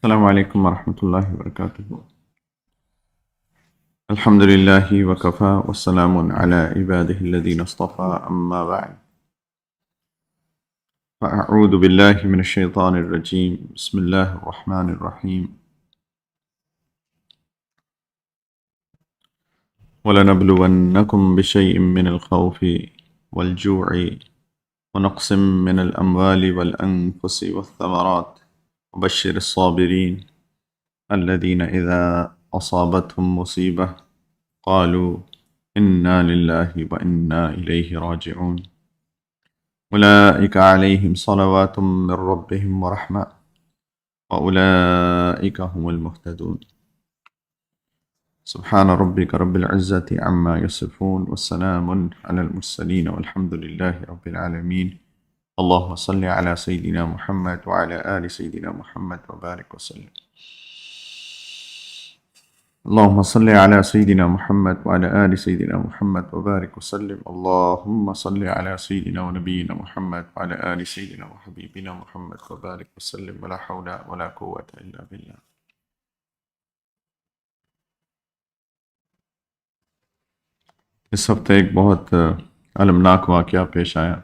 السلام علیکم ورحمۃ اللہ وبرکاتہ۔ الحمد للہ وکفا والسلام علی عبادہ الذین اصطفى اما بعد فاعوذ باللہ من الشیطان الرجیم بسم اللہ الرحمن الرحیم وَلَنَبْلُوَنَّكُمْ بِشَيْءٍ مِّنَ الْخَوْفِ وَالْجُوعِ وَنَقْصٍ مِّنَ الْأَمْوَالِ وَالْأَنفُسِ وَالثَّمَرَاتِ وَبَشِّرِ الصَّابِرِينَ الَّذِينَ إِذَا أَصَابَتْهُم مُّصِيبَةٌ قالوا إنا لله وإنا إليه راجعون أولئك عليهم صلوات من ربهم ورحمة وأولئك هم المهتدون سبحان ربك رب العزة عما يصفون والسلام على المرسلين والحمد لله رب العالمين اللهم صل على سيدنا محمد وعلى آل سيدنا محمد وبارك وسلم اللهم صل على سيدنا محمد وعلى آل سيدنا محمد وبارك وسلم اللهم صل على سيدنا ونبينا محمد وعلى آل سيدنا وحبيبنا محمد وبارك وسلم ولا حول ولا قوة إلا بالله۔ اس ہفتے ایک بہت المناک واقعہ پیش آیا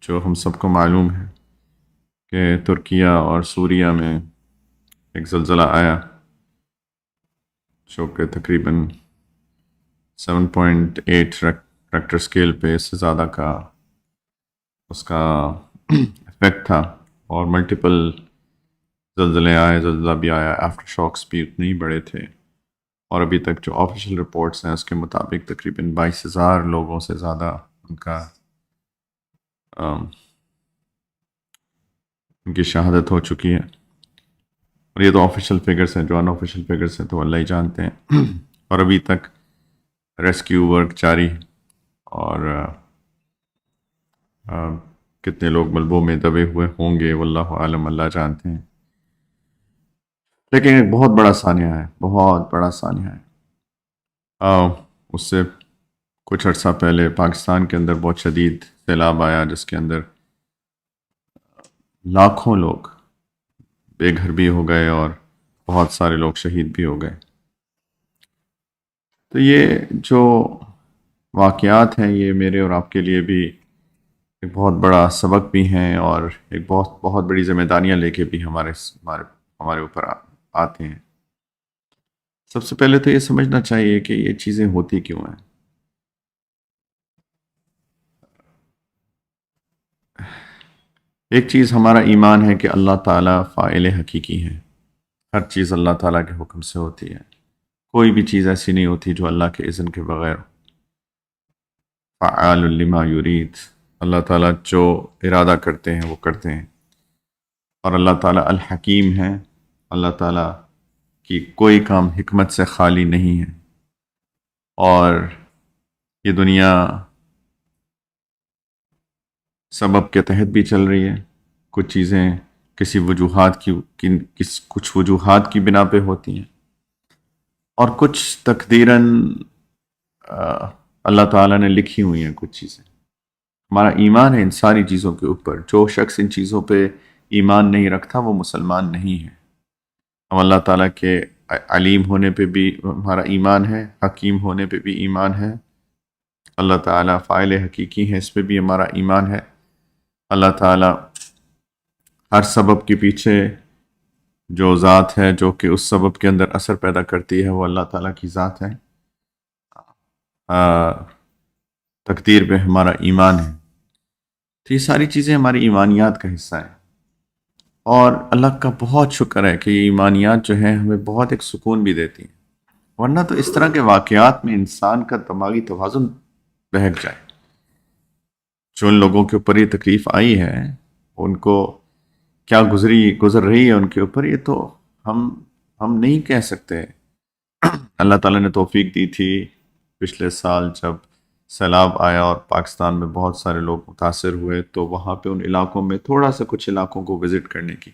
جو ہم سب کو معلوم ہے کہ ترکیہ اور سوریہ میں ایک زلزلہ آیا جو کہ تقریباً 7.8 ریکٹر اسکیل پہ اس سے زیادہ کا اس کا افیکٹ تھا، اور ملٹیپل زلزلے آئے، زلزلہ بھی آیا، آفٹر شاکس بھی اتنے ہی بڑے تھے، اور ابھی تک جو آفیشیل رپورٹس ہیں اس کے مطابق تقریباً 22,000 لوگوں سے زیادہ ان کی شہادت ہو چکی ہے، اور یہ تو آفیشیل فگرز ہیں، جو ان آفیشیل فگرز ہیں تو اللہ ہی جانتے ہیں۔ اور ابھی تک ریسکیو ورک جاری، اور کتنے لوگ ملبوں میں دبے ہوئے ہوں گے واللہ عالم، اللہ جانتے ہیں، لیکن ایک بہت بڑا سانحہ ہے، بہت بڑا سانحہ ہے۔ اس سے کچھ عرصہ پہلے پاکستان کے اندر بہت شدید سیلاب آیا جس کے اندر لاکھوں لوگ بے گھر بھی ہو گئے اور بہت سارے لوگ شہید بھی ہو گئے۔ تو یہ جو واقعات ہیں یہ میرے اور آپ کے لیے بھی ایک بہت بڑا سبق بھی ہیں، اور ایک بہت بہت بڑی ذمہ داریاں لے کے بھی ہمارے اوپر آتے ہیں۔ سب سے پہلے تو یہ سمجھنا چاہیے کہ یہ چیزیں ہوتی کیوں ہیں۔ ایک چیز ہمارا ایمان ہے کہ اللہ تعالیٰ فاعل حقیقی ہے، ہر چیز اللہ تعالیٰ کے حکم سے ہوتی ہے، کوئی بھی چیز ایسی نہیں ہوتی جو اللہ کے اذن کے بغیر۔ فعال لما یرید، اللہ تعالیٰ جو ارادہ کرتے ہیں وہ کرتے ہیں، اور اللہ تعالیٰ الحکیم ہے، اللہ تعالیٰ کی کوئی کام حکمت سے خالی نہیں ہے، اور یہ دنیا سبب کے تحت بھی چل رہی ہے، کچھ چیزیں کسی وجوہات کچھ وجوہات کی بنا پہ ہوتی ہیں، اور کچھ تقدیراً اللہ تعالیٰ نے لکھی ہوئی ہیں کچھ چیزیں۔ ہمارا ایمان ہے ان ساری چیزوں کے اوپر، جو شخص ان چیزوں پہ ایمان نہیں رکھتا وہ مسلمان نہیں ہے۔ ہم اللہ تعالیٰ کے علیم ہونے پہ بھی ہمارا ایمان ہے، حکیم ہونے پہ بھی ایمان ہے، اللہ تعالیٰ فاعل حقیقی ہے اس پہ بھی ہمارا ایمان ہے، اللہ تعالیٰ ہر سبب کے پیچھے جو ذات ہے جو کہ اس سبب کے اندر اثر پیدا کرتی ہے وہ اللہ تعالیٰ کی ذات ہے، تقدیر پہ ہمارا ایمان ہے۔ تو یہ ساری چیزیں ہماری ایمانیات کا حصہ ہیں، اور اللہ کا بہت شکر ہے کہ یہ ایمانیات جو ہیں ہمیں بہت ایک سکون بھی دیتی ہیں، ورنہ تو اس طرح کے واقعات میں انسان کا دماغی توازن بہک جائے۔ جو ان لوگوں کے اوپر یہ تکلیف آئی ہے، ان کو کیا گزر رہی ہے ان کے اوپر، یہ تو ہم نہیں کہہ سکتے۔ اللہ تعالیٰ نے توفیق دی تھی پچھلے سال جب سیلاب آیا اور پاکستان میں بہت سارے لوگ متاثر ہوئے، تو وہاں پہ ان علاقوں میں تھوڑا سا کچھ علاقوں کو وزٹ کرنے کی۔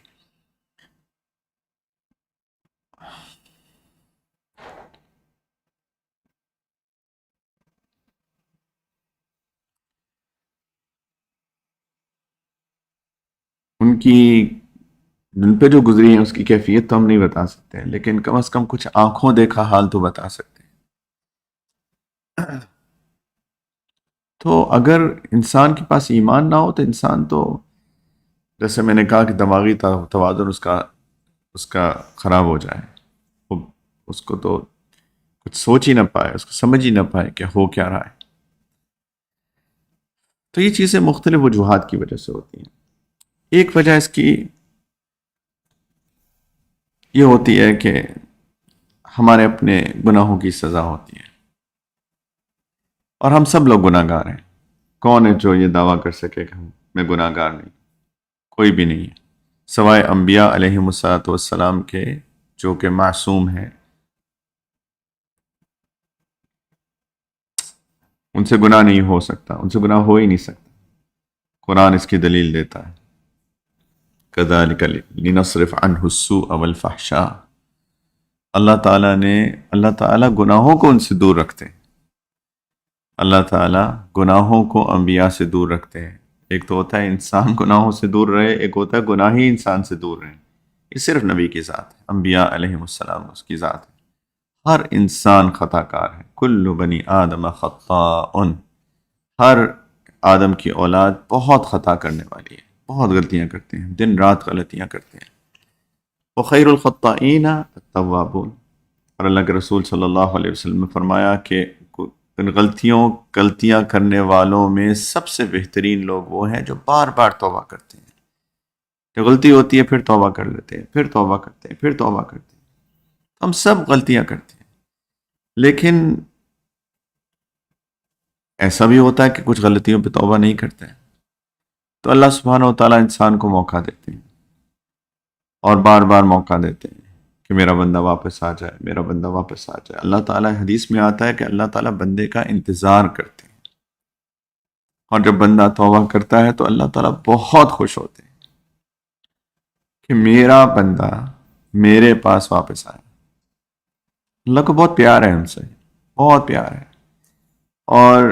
ان کی دن پہ جو گزری ہیں اس کی کیفیت تو ہم نہیں بتا سکتے، لیکن کم از کم کچھ آنکھوں دیکھا حال تو بتا سکتے ہیں۔ تو اگر انسان کے پاس ایمان نہ ہو تو انسان تو، جیسے میں نے کہا کہ دماغی توازن اس کا خراب ہو جائے، وہ اس کو تو کچھ سوچ ہی نہ پائے، اس کو سمجھ ہی نہ پائے کہ ہو کیا رہا ہے۔ تو یہ چیزیں مختلف وجوہات کی وجہ سے ہوتی ہیں۔ ایک وجہ اس کی یہ ہوتی ہے کہ ہمارے اپنے گناہوں کی سزا ہوتی ہے، اور ہم سب لوگ گناہ گار ہیں۔ کون ہے جو یہ دعویٰ کر سکے کہ میں گناہ گار نہیں؟ کوئی بھی نہیں ہے سوائے انبیاء علیہ الصلوۃ والسلام کے، جو کہ معصوم ہیں، ان سے گناہ نہیں ہو سکتا، ان سے گناہ ہو ہی نہیں سکتا۔ قرآن اس کی دلیل دیتا ہے، كَذَلِكَ لِنَصْرِفَ عَنْهُ السُّوءَ وَالْفَحْشَاءَ۔ اللہ تعالیٰ گناہوں کو ان سے دور رکھتے ہیں۔ اللہ تعالیٰ گناہوں کو انبیاء سے دور رکھتے ہیں۔ ایک تو ہوتا ہے انسان گناہوں سے دور رہے، ایک ہوتا ہے گناہی انسان سے دور رہے۔ یہ صرف نبی کی ذات ہے، انبیاء علیہ السلام اس کی ذات ہے۔ ہر انسان خطا کار ہے، کل بنی آدم خطاء، ہر آدم کی اولاد بہت خطا کرنے والی ہے، بہت غلطیاں کرتے ہیں، دن رات غلطیاں کرتے ہیں۔ وخیر الخطائین التوابون، اور اللہ کے رسول صلی اللہ علیہ وسلم نے فرمایا کہ ان غلطیاں کرنے والوں میں سب سے بہترین لوگ وہ ہیں جو بار بار توبہ کرتے ہیں۔ جو غلطی ہوتی ہے پھر توبہ کر لیتے ہیں، پھر توبہ کرتے ہیں، پھر توبہ کرتے ہیں۔ ہم سب غلطیاں کرتے ہیں، لیکن ایسا بھی ہوتا ہے کہ کچھ غلطیوں پہ توبہ نہیں کرتے ہیں، تو اللہ سبحانہ و تعالیٰ انسان کو موقع دیتے ہیں، اور بار بار موقع دیتے ہیں کہ میرا بندہ واپس آ جائے، میرا بندہ واپس آ جائے۔ اللہ تعالیٰ، حدیث میں آتا ہے کہ اللہ تعالیٰ بندے کا انتظار کرتے ہیں، اور جب بندہ توبہ کرتا ہے تو اللہ تعالیٰ بہت خوش ہوتے ہیں کہ میرا بندہ میرے پاس واپس آیا۔ اللہ کو بہت پیار ہے ان سے، بہت پیار ہے، اور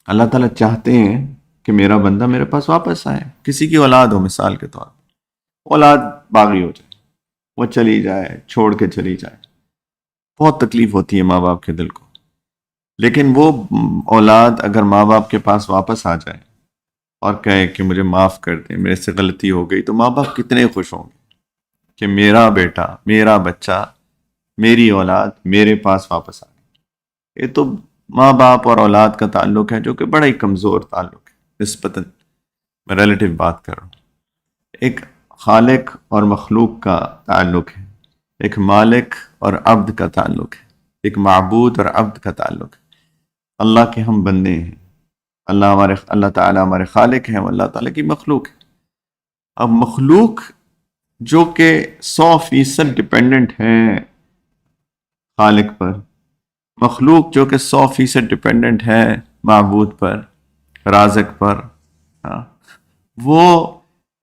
اللہ تعالیٰ چاہتے ہیں کہ میرا بندہ میرے پاس واپس آئے۔ کسی کی اولاد ہو، مثال کے طور پر اولاد باغی ہو جائے، وہ چلی جائے، چھوڑ کے چلی جائے، بہت تکلیف ہوتی ہے ماں باپ کے دل کو، لیکن وہ اولاد اگر ماں باپ کے پاس واپس آ جائے اور کہے کہ مجھے معاف کر دیں، میرے سے غلطی ہو گئی، تو ماں باپ کتنے خوش ہوں گے کہ میرا بیٹا، میرا بچہ، میری اولاد میرے پاس واپس آ گئی۔ یہ تو ماں باپ اور اولاد کا تعلق ہے جو کہ بڑا ہی کمزور تعلق ہے نسبتاً، میں ریلیٹیو بات کر رہا ہوں۔ ایک خالق اور مخلوق کا تعلق ہے، ایک مالک اور عبد کا تعلق ہے، ایک معبود اور عبد کا تعلق ہے۔ اللہ کے ہم بندے ہیں، اللہ تعالیٰ ہمارے خالق ہیں، اللہ تعالیٰ کی مخلوق ہے۔ اب مخلوق جو کہ 100% ڈپینڈنٹ ہیں خالق پر، مخلوق جو کہ 100% ڈپینڈنٹ ہے معبود پر، رازق پر، ہاں، وہ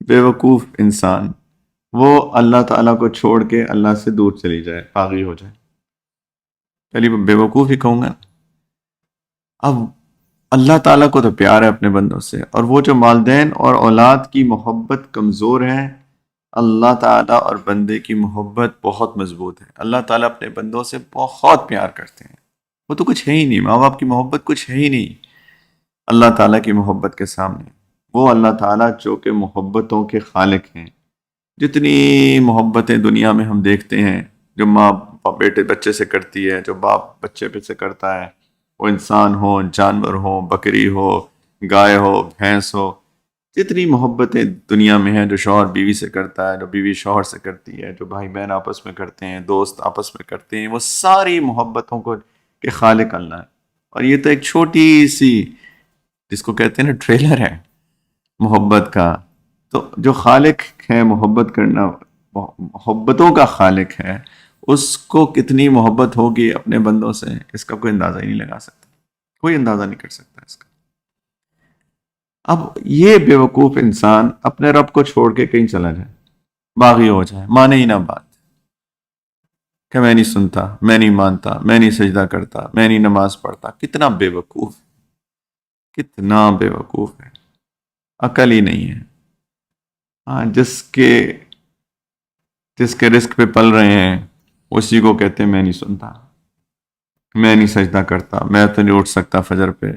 بے وقوف انسان، وہ اللہ تعالیٰ کو چھوڑ کے اللہ سے دور چلی جائے، باغی ہو جائے، پہلی بے وقوف ہی کہوں گا۔ اب اللہ تعالیٰ کو تو پیار ہے اپنے بندوں سے، اور وہ جو والدین اور اولاد کی محبت کمزور ہے، اللہ تعالیٰ اور بندے کی محبت بہت مضبوط ہے۔ اللہ تعالیٰ اپنے بندوں سے بہت پیار کرتے ہیں، وہ تو کچھ ہے ہی نہیں، ماں باپ کی محبت کچھ ہے ہی نہیں اللہ تعالیٰ کی محبت کے سامنے۔ وہ اللہ تعالیٰ جو کہ محبتوں کے خالق ہیں، جتنی محبتیں دنیا میں ہم دیکھتے ہیں، جو ماں بیٹے بچے سے کرتی ہے، جو باپ بچے پہ سے کرتا ہے، وہ انسان ہو، جانور ہو، بکری ہو، گائے ہو، بھینس ہو، جتنی محبتیں دنیا میں ہیں، جو شوہر بیوی سے کرتا ہے، جو بیوی شوہر سے کرتی ہے، جو بھائی بہن آپس میں کرتے ہیں، دوست آپس میں کرتے ہیں، وہ ساری محبتوں کو کہ خالق اللہ ہے۔ اور یہ تو ایک چھوٹی سی، جس کو کہتے ہیں نا، ٹریلر ہے محبت کا۔ تو جو خالق ہے محبت کرنا، محبتوں کا خالق ہے، اس کو کتنی محبت ہوگی اپنے بندوں سے، اس کا کوئی اندازہ ہی نہیں لگا سکتا، کوئی اندازہ نہیں کر سکتا اس کا۔ اب یہ بے وقوف انسان اپنے رب کو چھوڑ کے کہیں چلا جائے، باغی ہو جائے، مانے ہی نہ بات کہ میں نہیں سنتا، میں نہیں مانتا، میں نہیں سجدہ کرتا، میں نہیں نماز پڑھتا، کتنا بے وقوف، کتنا بے وقوف ہے۔ عقل ہی نہیں ہے. ہاں، جس کے رزق پہ پل رہے ہیں اسی کو کہتے ہیں میں نہیں سنتا، میں نہیں سجدہ کرتا، میں تو نہیں اٹھ سکتا فجر پہ،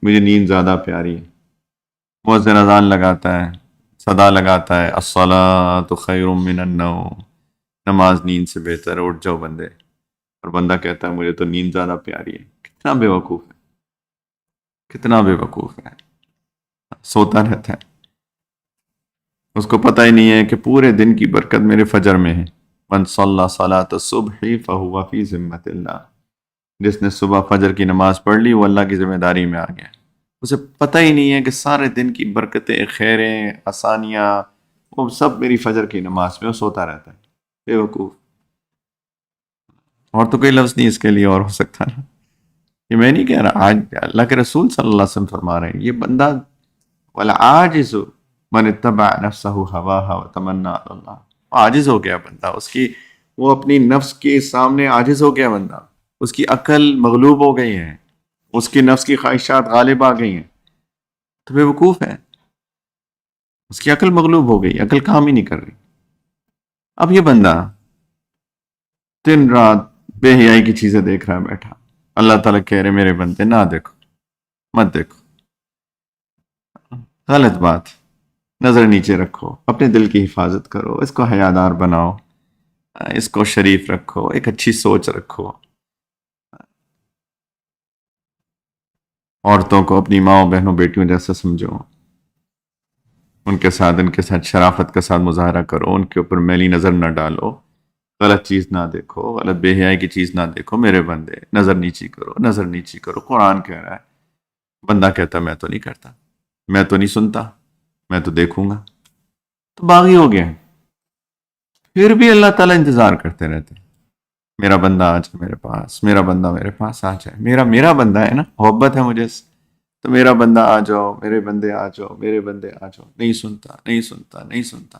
مجھے نیند زیادہ پیاری ہے. مؤذن اذان لگاتا ہے، صدا لگاتا ہے الصلاۃ خیر من النوم، نماز نیند سے بہتر ہے، اٹھ جاؤ بندے. اور بندہ کہتا ہے مجھے تو نیند زیادہ پیاری ہے. کتنا بے وقوف ہے، کتنا بے وقوف ہے. سوتا رہتا ہے، اس کو پتہ ہی نہیں ہے کہ پورے دن کی برکت میرے فجر میں ہے. من صلی صلاۃ الصبح فہو فی ذمۃ اللہ، جس نے صبح فجر کی نماز پڑھ لی وہ اللہ کی ذمہ داری میں آ گیا. اسے پتہ ہی نہیں ہے کہ سارے دن کی برکتیں، خیریں، آسانیاں وہ سب میری فجر کی نماز میں. وہ سوتا رہتا ہے، بے وقوف. اور تو کوئی لفظ نہیں اس کے لیے اور ہو سکتا نا. یہ میں نہیں کہہ رہا، آج اللہ کے رسول صلی اللہ علیہ وسلم فرما رہے ہیں یہ بندہ والعاجز من اتبع نفسہ ہواہا وتمنى علی اللہ. عاجز ہو گیا بندہ، وہ اپنی نفس کے سامنے عاجز ہو گیا بندہ. اس کی عقل مغلوب ہو گئی ہے، اس کی نفس کی خواہشات غالب آ گئی ہیں، تو بے وقوف ہے. اس کی عقل مغلوب ہو گئی، عقل کام ہی نہیں کر رہی. اب یہ بندہ دن رات بے حیائی کی چیزیں دیکھ رہا ہے بیٹھا. اللہ تعالیٰ کہہ رہے میرے بندے نہ دیکھو، مت دیکھو، غلط بات. نظر نیچے رکھو، اپنے دل کی حفاظت کرو، اس کو حیادار بناؤ، اس کو شریف رکھو، ایک اچھی سوچ رکھو. عورتوں کو اپنی ماؤں، بہنوں، بیٹیوں جیسا سمجھو. ان کے ساتھ شرافت کے ساتھ مظاہرہ کرو، ان کے اوپر میلی نظر نہ ڈالو، غلط چیز نہ دیکھو، غلط بے حیائی کی چیز نہ دیکھو. میرے بندے نظر نیچی کرو، نظر نیچی کرو. قرآن کہہ رہا ہے. بندہ کہتا میں تو نہیں کرتا، میں تو نہیں سنتا، میں تو دیکھوں گا. تو باغی ہو گیا. پھر بھی اللہ تعالیٰ انتظار کرتے رہتے ہیں میرا بندہ آ جائے میرے پاس، میرا بندہ میرے پاس آ جائے. میرا بندہ ہے نا، محبت ہے مجھے سے. تو میرا بندہ آ جاؤ، میرے بندے آ جاؤ، میرے بندے آ جاؤ. نہیں سنتا، نہیں سنتا، نہیں سنتا.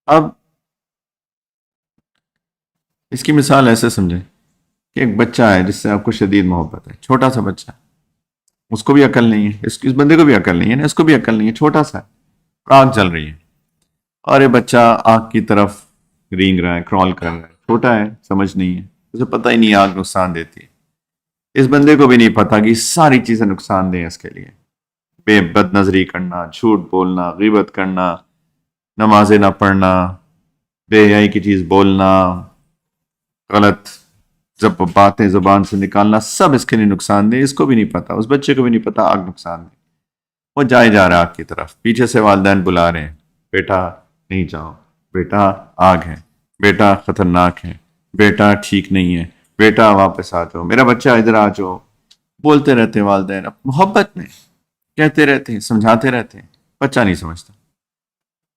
اب اس کی مثال ایسے سمجھیں کہ ایک بچہ ہے جس سے آپ کو شدید محبت ہے، چھوٹا سا بچہ ہے. اس کو بھی عقل نہیں ہے، اس بندے کو بھی عقل نہیں ہے نا، اس کو بھی عقل نہیں ہے، چھوٹا سا ہے، آگ جل رہی ہے اور یہ بچہ آگ کی طرف رینگ رہا ہے، کرال کر رہا ہے. چھوٹا ہے، سمجھ نہیں ہے، اسے پتہ ہی نہیں آگ نقصان دیتی ہے. اس بندے کو بھی نہیں پتا کہ ساری چیزیں نقصان دیں اس کے لیے. بد نظری کرنا، جھوٹ بولنا، غیبت کرنا، نمازیں نہ پڑھنا، بے حیائی کی چیز بولنا، غلط جب باتیں زبان سے نکالنا، سب اس کے لیے نقصان دہ. اس کو بھی نہیں پتا، اس بچے کو بھی نہیں پتا آگ نقصان دہ. وہ جا رہا ہے آگ کی طرف. پیچھے سے والدین بلا رہے ہیں بیٹا نہیں جاؤ، بیٹا آگ ہے، بیٹا خطرناک ہے، بیٹا ٹھیک نہیں ہے، بیٹا واپس آ جاؤ، میرا بچہ ادھر آ جاؤ. بولتے رہتے ہیں والدین، اب محبت میں کہتے رہتے ہیں، سمجھاتے رہتے ہیں. بچہ نہیں سمجھتا.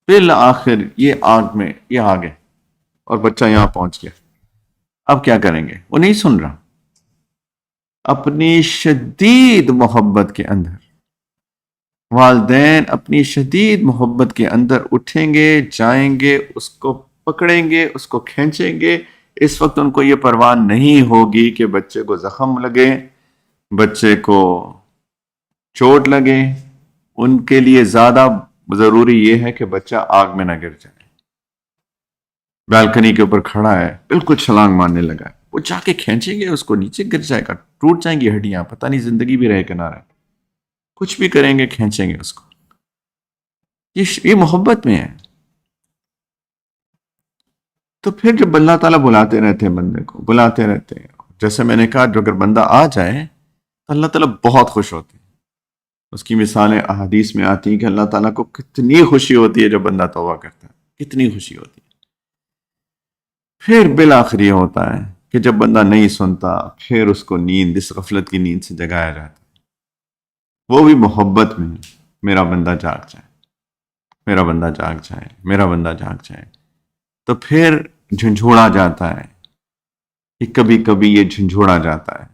بالآخر یہ آگ میں یہ آ گئے اور بچہ یہاں پہنچ گیا. اب کیا کریں گے؟ وہ نہیں سن رہا. اپنی شدید محبت کے اندر والدین اپنی شدید محبت کے اندر اٹھیں گے، جائیں گے، اس کو پکڑیں گے، اس کو کھینچیں گے. اس وقت ان کو یہ پرواہ نہیں ہوگی کہ بچے کو زخم لگے، بچے کو چوٹ لگے. ان کے لیے زیادہ ضروری یہ ہے کہ بچہ آگ میں نہ گر جائے. بالکنی کے اوپر کھڑا ہے، بالکل چھلانگ مارنے لگا ہے، وہ جا کے کھینچیں گے، اس کو نیچے گر جائے گا، ٹوٹ جائیں گی ہڈیاں، پتہ نہیں زندگی بھی رہے کہ نہ رہے. کچھ بھی کریں گے، کھینچیں گے اس کو. یہ محبت میں ہے. تو پھر جب اللہ تعالیٰ بلاتے رہتے ہیں بندے کو، بلاتے رہتے ہیں، جیسے میں نے کہا جو اگر بندہ آ جائے تو اللہ تعالیٰ بہت خوش ہوتے ہیں. اس کی مثالیں احادیث میں آتی ہیں کہ اللہ تعالیٰ کو کتنی خوشی ہوتی ہے جب بندہ توبہ کرتا ہے، کتنی خوشی ہوتی ہے. پھر بالآخر یہ ہوتا ہے کہ جب بندہ نہیں سنتا پھر اس کو نیند، اس غفلت کی نیند سے جگایا جاتا ہے. وہ بھی محبت میں، میرا بندہ جاگ جائے، میرا بندہ جاگ جائے، میرا بندہ جاگ جائے. تو پھر جھنجھوڑا جاتا ہے کہ کبھی کبھی یہ جھنجھوڑا جاتا ہے.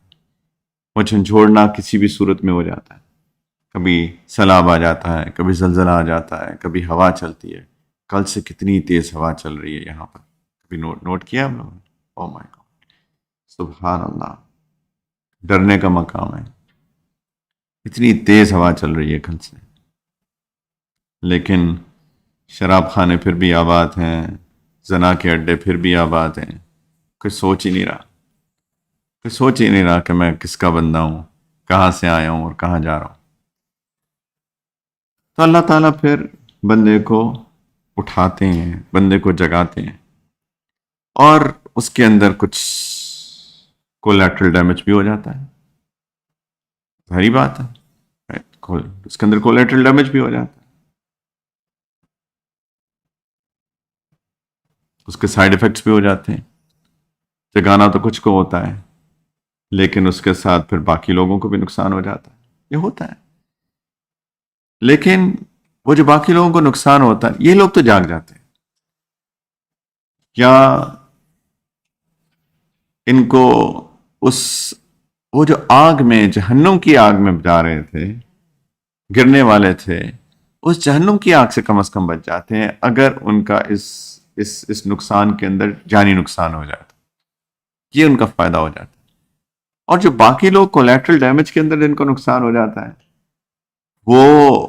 وہ جھنجھوڑنا کسی بھی صورت میں ہو جاتا ہے. کبھی سیلاب آ جاتا ہے، کبھی زلزلہ آ جاتا ہے، کبھی ہوا چلتی ہے. کل سے کتنی تیز ہوا چل رہی ہے یہاں پر، کبھی نوٹ کیا ہم لوگوں نے؟ او مائی گاڈ، سبحان اللہ. ڈرنے کا مقام ہے. اتنی تیز ہوا چل رہی ہے کل سے، لیکن شراب خانے پھر بھی آباد ہیں، زنا کے اڈے پھر بھی آباد ہیں. کوئی سوچ ہی نہیں رہا، کوئی سوچ ہی نہیں رہا کہ میں کس کا بندہ ہوں، کہاں سے آیا ہوں اور کہاں جا رہا ہوں. تو اللہ تعالیٰ پھر بندے کو اٹھاتے ہیں، بندے کو جگاتے ہیں، اور اس کے اندر کچھ کولیٹرل ڈیمیج بھی ہو جاتا ہے. بھاری بات ہے، اس کے اندر کولیٹرل ڈیمیج بھی ہو جاتا ہے، اس کے سائیڈ ایفیکٹس بھی ہو جاتے ہیں. جگانا تو کچھ کو ہوتا ہے، لیکن اس کے ساتھ پھر باقی لوگوں کو بھی نقصان ہو جاتا ہے. یہ ہوتا ہے، لیکن وہ جو باقی لوگوں کو نقصان ہوتا ہے، یہ لوگ تو جاگ جاتے ہیں. کیا ان کو اس وہ جو آگ میں، جہنم کی آگ میں جا رہے تھے، گرنے والے تھے، اس جہنم کی آگ سے کم از کم بچ جاتے ہیں اگر ان کا اس نقصان کے اندر جانی نقصان ہو جاتا. یہ ان کا فائدہ ہو جاتا ہے. اور جو باقی لوگ کولیٹرل ڈیمیج کے اندر جن کو نقصان ہو جاتا ہے، وہ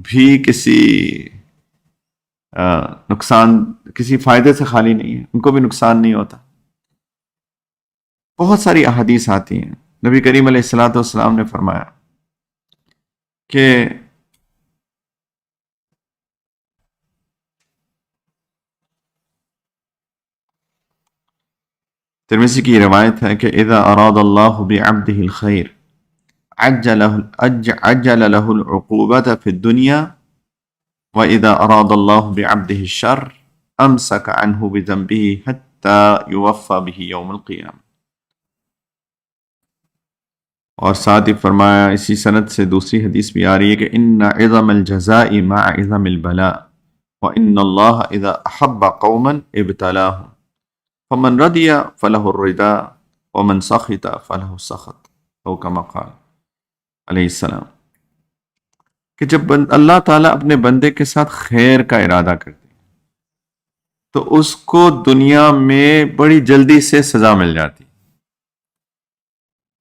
بھی نقصان کسی فائدے سے خالی نہیں ہے، ان کو بھی نقصان نہیں ہوتا. بہت ساری احادیث آتی ہیں. نبی کریم علیہ الصلوۃ والسلام نے فرمایا کہ ترمذی کی روایت ہے کہ اذا اراد اللہ بعبده الخیر عجل له العقوبة في الدنيا واذا اراد اللہ بعبده الشر امسك عنه بذنبه حتى يوفى به يوم القیامة. اور ساتھ ہی فرمایا اسی سند سے دوسری حدیث بھی آ رہی ہے کہ ان عظم الجزاء مع عظم البلاء وان اللہ اذا احب قوما ابتلاهم فمن رضی فلہ الرضا ومن سخط فلہ السخط او کما قال علیہ السلام. کہ جب اللہ تعالیٰ اپنے بندے کے ساتھ خیر کا ارادہ کرتے ہیں تو اس کو دنیا میں بڑی جلدی سے سزا مل جاتی،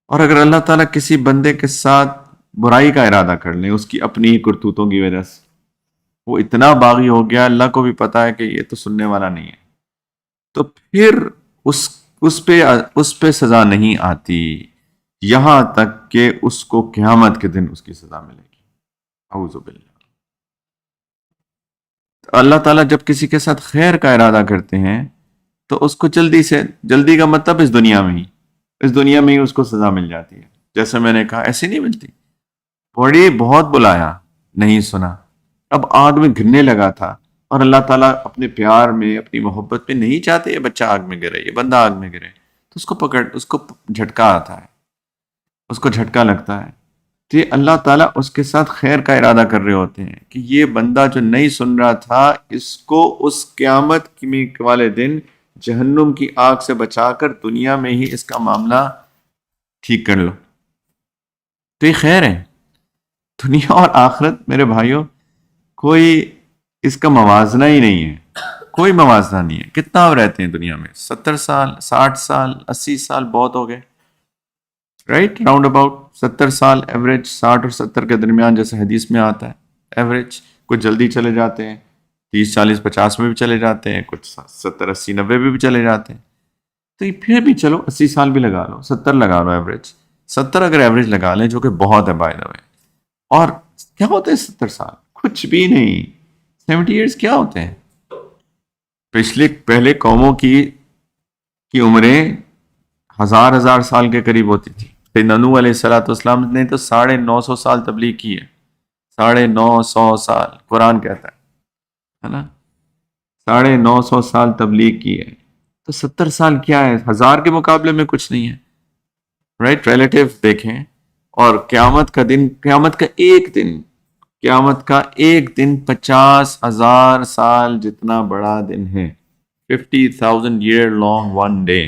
اور اگر اللہ تعالیٰ کسی بندے کے ساتھ برائی کا ارادہ کر لیں اس کی اپنی ہی کرتوتوں کی وجہ سے، وہ اتنا باغی ہو گیا، اللہ کو بھی پتا ہے کہ یہ تو سننے والا نہیں ہے، تو پھر اس پہ سزا نہیں آتی یہاں تک کہ اس کو قیامت کے دن اس کی سزا ملے گی. اعوذ باللہ. اللہ تعالیٰ جب کسی کے ساتھ خیر کا ارادہ کرتے ہیں تو اس کو جلدی کا مطلب اس دنیا میں ہی اس کو سزا مل جاتی ہے. جیسے میں نے کہا ایسی نہیں ملتی. بہت بلایا نہیں سنا، اب آگ میں گرنے لگا تھا، اور اللہ تعالیٰ اپنے پیار میں، اپنی محبت میں نہیں چاہتے یہ بچہ آگ میں گرے، یہ بندہ آگ میں گرے، تو اس کو جھٹکا آتا ہے، اس کو جھٹکا لگتا ہے. تو یہ اللہ تعالیٰ اس کے ساتھ خیر کا ارادہ کر رہے ہوتے ہیں کہ یہ بندہ جو نہیں سن رہا تھا، اس کو اس قیامت والے دن جہنم کی آگ سے بچا کر دنیا میں ہی اس کا معاملہ ٹھیک کر لو. تو یہ خیر ہے. دنیا اور آخرت میرے بھائیوں کوئی اس کا موازنہ ہی نہیں ہے، کوئی موازنہ نہیں ہے. کتنا رہتے ہیں دنیا میں؟ 70 سال، 60 سال، 80 سال بہت ہو گئے، رائٹ؟ راؤنڈ اباؤٹ 70 سال ایوریج، 60 اور 70 کے درمیان جیسے حدیث میں آتا ہے ایوریج. کچھ جلدی چلے جاتے ہیں، 30 40 50 میں بھی چلے جاتے ہیں، کچھ 70 80 90 میں بھی چلے جاتے ہیں. تو یہ پھر بھی چلو 80 سال بھی لگا لو، 70 لگا لو ایوریج. 70 اگر ایوریج لگا لیں جو کہ بہت ہے بائی دا وے. اور کیا ہوتے ہیں 70 سال؟ کچھ بھی نہیں. 70 ایئرس کیا ہوتے ہیں؟ پہلے قوموں کی عمریں ہزار سال کے قریب ہوتی تھی. سیدنا نوح علیہ السلام نے تو 950 سال تبلیغ کی ہے. 950 سال قرآن کہتا ہے نا، 950 سال تبلیغ کی ہے. تو 70 سال کیا ہے؟ 1000 کے مقابلے میں کچھ نہیں ہے، رائٹ؟ ریلیٹیو دیکھیں. اور قیامت کا ایک دن 50,000 سال جتنا بڑا دن ہے. 50,000 year long one day.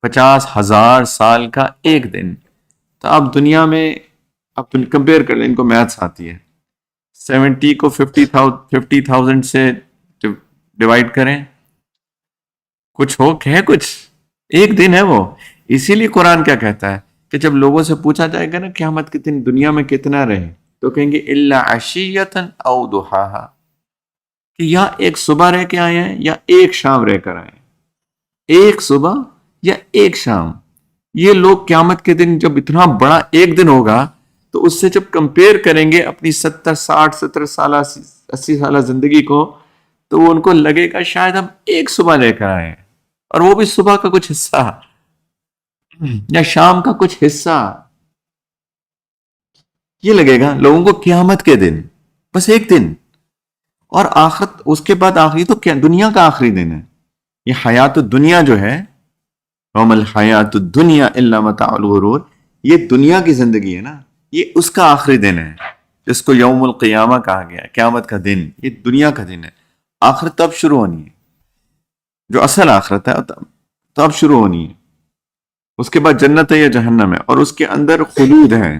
50,000 سال کا ایک دن. تو آپ دنیا میں آپ کمپیئر کر لیں، ان کو میتھس آتی ہے. 70 کو 50,000 سے ڈیوائڈ کریں، کچھ ایک دن ہے وہ. اسی لیے قرآن کیا کہتا ہے کہ جب لوگوں سے پوچھا جائے گا نا قیامت کے دن دنیا میں کتنا رہے، تو کہیں گے الا عشیۃ او ضحاہا، کہ یا ایک صبح رہ کے آئے ہیں یا ایک شام رہ کر آئے ہیں، ایک صبح یا ایک شام۔ یہ لوگ قیامت کے دن جب اتنا بڑا ایک دن ہوگا تو اس سے جب کمپیئر کریں گے اپنی 70 60 70 سالہ 80 سالہ زندگی کو، تو وہ ان کو لگے گا شاید ہم ایک صبح لے کر آئے ہیں، اور وہ بھی صبح کا کچھ حصہ یا شام کا کچھ حصہ۔ یہ لگے گا لوگوں کو قیامت کے دن، بس ایک دن، اور آخرت اس کے بعد آخری تو کیا دنیا کا آخری دن ہے۔ یہ حیات الدنیا جو ہے، وَمَا الْحَيَاةُ الدُّنْيَا إِلَّا مَتَاعُ الْغُرُورِ، یہ دنیا کی زندگی ہے نا، یہ اس کا آخری دن ہے جس کو یوم القیامہ کہا گیا ہے، قیامت کا دن۔ یہ دنیا کا دن ہے، آخرت تب شروع ہونی ہے، جو اصل آخرت ہے تب شروع ہونی ہے۔ اس کے بعد جنت ہے یا جہنم ہے، اور اس کے اندر خلود ہے،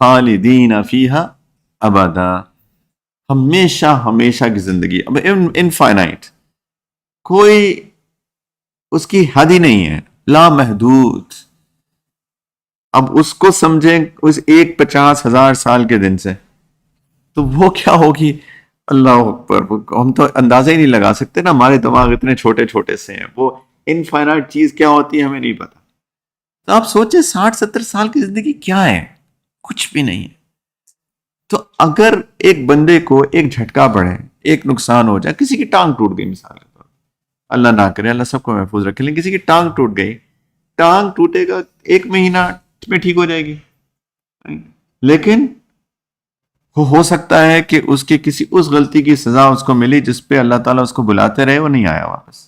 خالدین فیہا ابدا، ہمیشہ ہمیشہ کی زندگی، اب انفائنائٹ، کوئی اس کی حد ہی نہیں ہے، لا محدود۔ اب اس کو سمجھیں اس 50,000 کے دن سے، تو وہ کیا ہوگی، اللہ اکبر، ہم تو اندازہ ہی نہیں لگا سکتے نا، ہمارے دماغ اتنے چھوٹے چھوٹے سے ہیں۔ وہ انفائنائٹ چیز کیا ہوتی ہے ہمیں نہیں پتا۔ تو آپ سوچیں 60 70 سال کی زندگی کیا ہے، کچھ بھی نہیں ہے۔ تو اگر ایک بندے کو ایک جھٹکا پڑے، ایک نقصان ہو جائے، کسی کی ٹانگ ٹوٹ گئی مثال کے طور پر، اللہ نہ کرے، اللہ سب کو محفوظ رکھے، لیکن کسی کی ٹانگ ٹوٹ گئی، ٹانگ ٹوٹے گا 1 مہینہ میں ٹھیک ہو جائے گی، لیکن ہو سکتا ہے کہ اس کی کسی اس غلطی کی سزا اس کو ملی جس پہ اللہ تعالیٰ اس کو بلاتے رہے، وہ نہیں آیا واپس،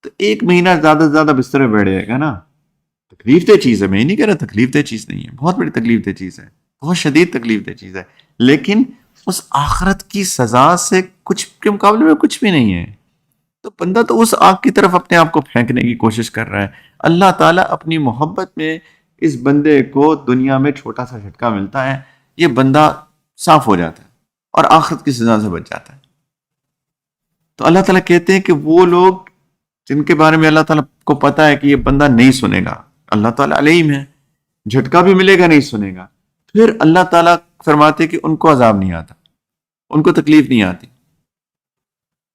تو 1 مہینہ زیادہ سے زیادہ بستر میں بیٹھ جائے گا نا۔ تکلیف دہ چیز ہے، میں یہ نہیں کہہ رہا تکلیف دہ چیز نہیں ہے، بہت بڑی تکلیف دہ چیز ہے، بہت شدید تکلیف دہ چیز ہے، لیکن اس آخرت کی سزا سے کچھ کے مقابلے میں کچھ بھی نہیں ہے۔ تو بندہ تو اس آگ کی طرف اپنے آپ کو پھینکنے کی کوشش کر رہا ہے۔ اللہ تعالیٰ اپنی محبت میں اس بندے کو دنیا میں چھوٹا سا جھٹکا ملتا ہے، یہ بندہ صاف ہو جاتا ہے اور آخرت کی سزا سے بچ جاتا ہے۔ تو اللہ تعالیٰ کہتے ہیں کہ وہ لوگ جن کے بارے میں اللہ تعالیٰ کو پتا ہے کہ یہ بندہ نہیں سنے گا، اللہ تعالیٰ علیم ہے، جھٹکا بھی ملے گا نہیں سنے گا، پھر اللہ تعالیٰ فرماتے کہ ان کو عذاب نہیں آتا، ان کو تکلیف نہیں آتی۔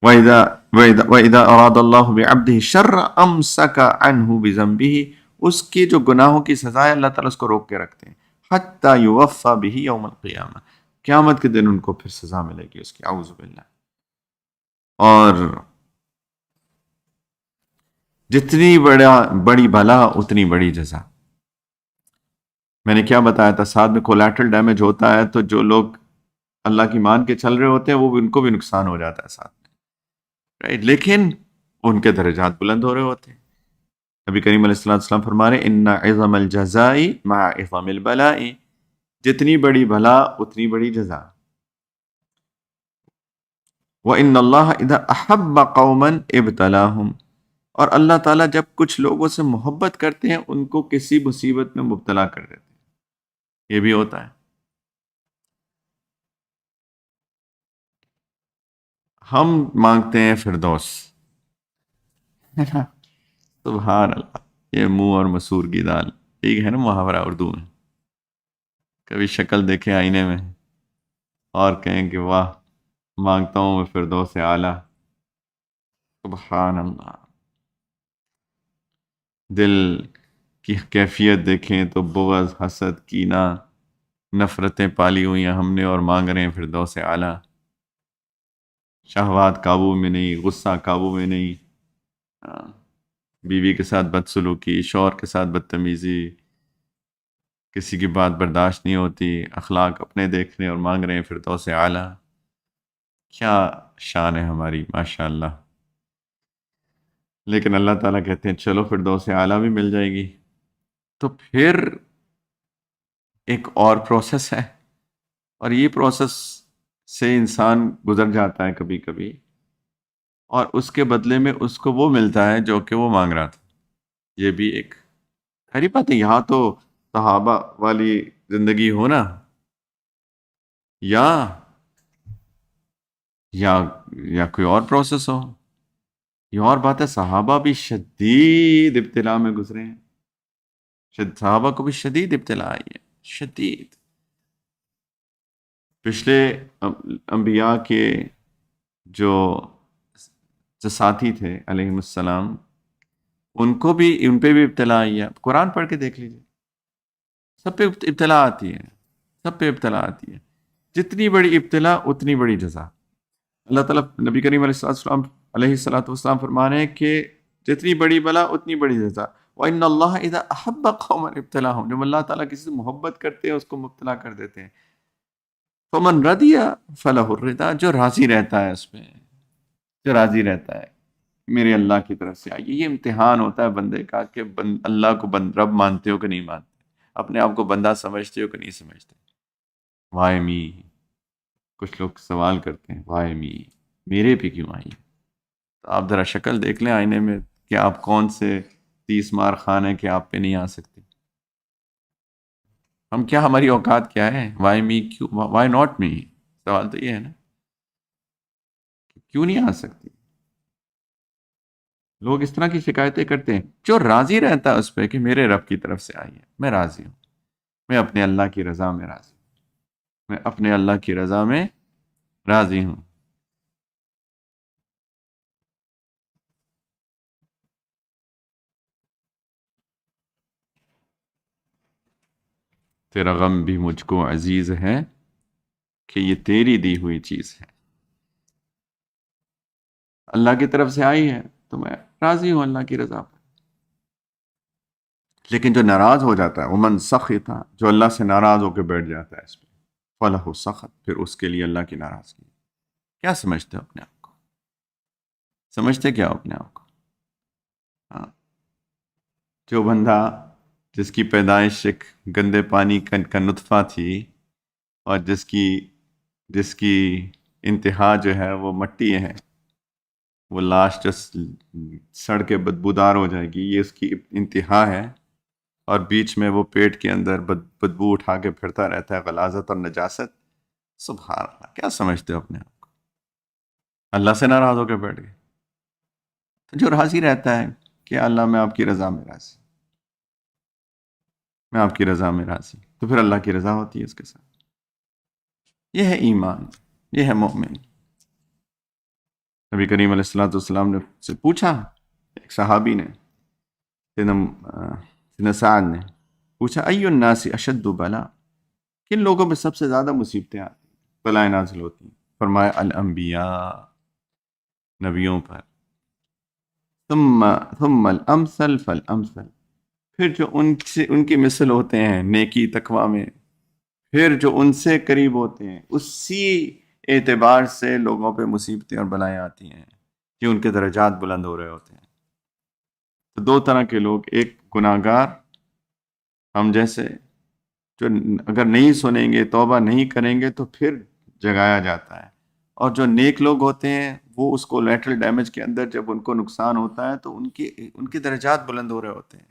وَإِذَا أَرَادَ اللَّهُ بِعَبْدِهِ الشَّرَّ أَمْسَكَ عَنْهُ بِذَنبِهِ، اس کی جو گناہوں کی سزا ہے اللہ تعالیٰ اس کو روک کے رکھتے ہیں، حَتَّى يُوَفَّى بِهِ يَوْمَ الْقِيَامَةِ، قیامت کے دن ان کو پھر سزا ملے گی اس کی، اعوذ باللہ۔ اور جتنی بڑی بلا اتنی بڑی جزا۔ میں نے کیا بتایا تھا، ساتھ میں کولیٹرل ڈیمیج ہوتا ہے، تو جو لوگ اللہ کی مان کے چل رہے ہوتے ہیں وہ ان کو بھی نقصان ہو جاتا ہے ساتھ میں، رائٹ، لیکن ان کے درجات بلند ہو رہے ہوتے ہیں۔ نبی کریم علیہ السلام فرما رہے ان عظم الجزاء مع عظم البلاء، جتنی بڑی بلا اتنی بڑی جزا۔ وَإِنَّ اللَّهَ إِذَا أَحَبَّ قَوْمًا ابْتَلَاهُمْ، اور اللہ تعالیٰ جب کچھ لوگوں سے محبت کرتے ہیں ان کو کسی مصیبت میں مبتلا کر دیتے ہیں، یہ بھی ہوتا ہے۔ ہم مانگتے ہیں فردوس، سبحان اللہ، یہ منہ اور مسور کی دال، ٹھیک ہے نا محاورہ اردو میں، کبھی شکل دیکھیں آئینے میں اور کہیں کہ واہ مانگتا ہوں میں فردوس اعلیٰ، سبحان اللہ۔ دل کی کیفیت دیکھیں تو بغض، حسد، کینہ، نفرتیں پالی ہوئی ہیں ہم نے، اور مانگ رہے ہیں فردوس اعلیٰ۔ شہوات قابو میں نہیں، غصہ قابو میں نہیں، بیوی کے ساتھ بدسلوکی، شوہر کے ساتھ بدتمیزی، کسی کی بات برداشت نہیں ہوتی، اخلاق اپنے دیکھنے اور مانگ رہے ہیں فردوس اعلیٰ۔ کیا شان ہے ہماری، ماشاء اللہ۔ لیکن اللہ تعالیٰ کہتے ہیں چلو فردوس اعلیٰ بھی مل جائے گی، تو پھر ایک اور پروسیس ہے، اور یہ پروسیس سے انسان گزر جاتا ہے کبھی کبھی، اور اس کے بدلے میں اس کو وہ ملتا ہے جو کہ وہ مانگ رہا تھا۔ یہ بھی ایک خیری بات ہے۔ یہاں تو صحابہ والی زندگی ہو نا، یا یا یا کوئی اور پروسیس ہو، یہ اور بات ہے، صحابہ بھی شدید ابتلا میں گزرے ہیں، صحابہ کو بھی شدید ابتلا آئی ہے، شدید. پچھلے انبیاء کے جو جو ساتھی تھے علیہم السلام، ان پہ بھی ابتلا آئی ہے. قرآن پڑھ کے دیکھ لیجیے، سب پہ ابتلا آتی ہے، سب پہ ابتلا آتی ہے. جتنی بڑی ابتلا اتنی بڑی جزا. اللہ تعالیٰ نبی کریم علیہ الصلوۃ والسلام فرما رہے ہیں کہ جتنی بڑی بلا اتنی بڑی جزا. وَإِنَّ اللَّهَ إِذَا أَحَبَّ قَوْمًا ابْتَلَاهُمْ، جب اللہ تعالیٰ کسی سے محبت کرتے ہیں اس کو مبتلا کر دیتے ہیں. فَمَنْ رَضِيَ فَلَهُ الرِّضَا، جو راضی رہتا ہے اس پہ، جو راضی رہتا ہے میرے اللہ کی طرف سے آئیے. یہ امتحان ہوتا ہے بندے کا کہ اللہ کو رب مانتے ہو کہ نہیں مانتے، اپنے آپ کو بندہ سمجھتے ہو کہ نہیں سمجھتے. وائے می، کچھ لوگ سوال کرتے ہیں وائے می، میرے پہ کیوں آئی؟ تو آپ ذرا شکل دیکھ لیں آئینے میں کہ آپ کون سے 30 مار خان ہیں کہ آپ پہ نہیں آ سکتی. ہم کیا، ہماری اوقات کیا ہے؟ وائی می کیوں، وائی ناٹ می؟ سوال تو یہ ہے نا، کیوں نہیں آ سکتی؟ لوگ اس طرح کی شکایتیں کرتے ہیں. جو راضی رہتا ہے اس پہ کہ میرے رب کی طرف سے آئی ہے، میں راضی ہوں، میں اپنے اللہ کی رضا میں راضی ہوں، میں اپنے اللہ کی رضا میں راضی ہوں. تیرا غم بھی مجھ کو عزیز ہے کہ یہ تیری دی ہوئی چیز ہے. اللہ کی طرف سے آئی ہے تو میں راضی ہوں اللہ کی رضا پر. لیکن جو ناراض ہو جاتا ہے، ومن سخط، جو اللہ سے ناراض ہو کے بیٹھ جاتا ہے اس پہ، فلہ سخط، پھر اس کے لیے اللہ کی ناراضگی. کیا سمجھتے ہو اپنے آپ کو؟ سمجھتے کیا ہو اپنے آپ کو؟ ہاں، جو بندہ جس کی پیدائش ایک گندے پانی کا نطفہ تھی، اور جس کی انتہا جو ہے وہ مٹی ہے، وہ لاش جو سڑ کے بدبودار ہو جائے گی، یہ اس کی انتہا ہے. اور بیچ میں وہ پیٹ کے اندر بدبو اٹھا کے پھرتا رہتا ہے، غلاظت اور نجاست. سبحان اللہ، کیا سمجھتے ہو اپنے آپ کو؟ اللہ سے ناراض ہو کے بیٹھ گئے. تو جو راضی رہتا ہے کہ اللہ میں آپ کی رضا میں راضی، میں آپ کی رضا میں راضی، تو پھر اللہ کی رضا ہوتی ہے اس کے ساتھ. یہ ہے ایمان، یہ ہے مومن. نبی کریم علیہ الصلوۃ والسلام نے سے پوچھا، ایک صحابی نے، سیدنا سعد نے پوچھا، ای الناس اشد بلا، کن لوگوں میں سب سے زیادہ مصیبتیں آتی ہیں، بلائیں نازل ہوتی ہیں؟ فرمایا الانبیاء، نبیوں پر. ثم الامثل فالامثل، پھر جو ان کی مثل ہوتے ہیں نیکی تقوی میں، پھر جو ان سے قریب ہوتے ہیں، اسی اعتبار سے لوگوں پہ مصیبتیں اور بلائیں آتی ہیں کہ ان کے درجات بلند ہو رہے ہوتے ہیں. تو دو طرح کے لوگ، ایک گناہگار ہم جیسے، جو اگر نہیں سنیں گے، توبہ نہیں کریں گے تو پھر جگایا جاتا ہے. اور جو نیک لوگ ہوتے ہیں وہ اس کو لیٹرل ڈیمیج کے اندر جب ان کو نقصان ہوتا ہے تو ان کے درجات بلند ہو رہے ہوتے ہیں.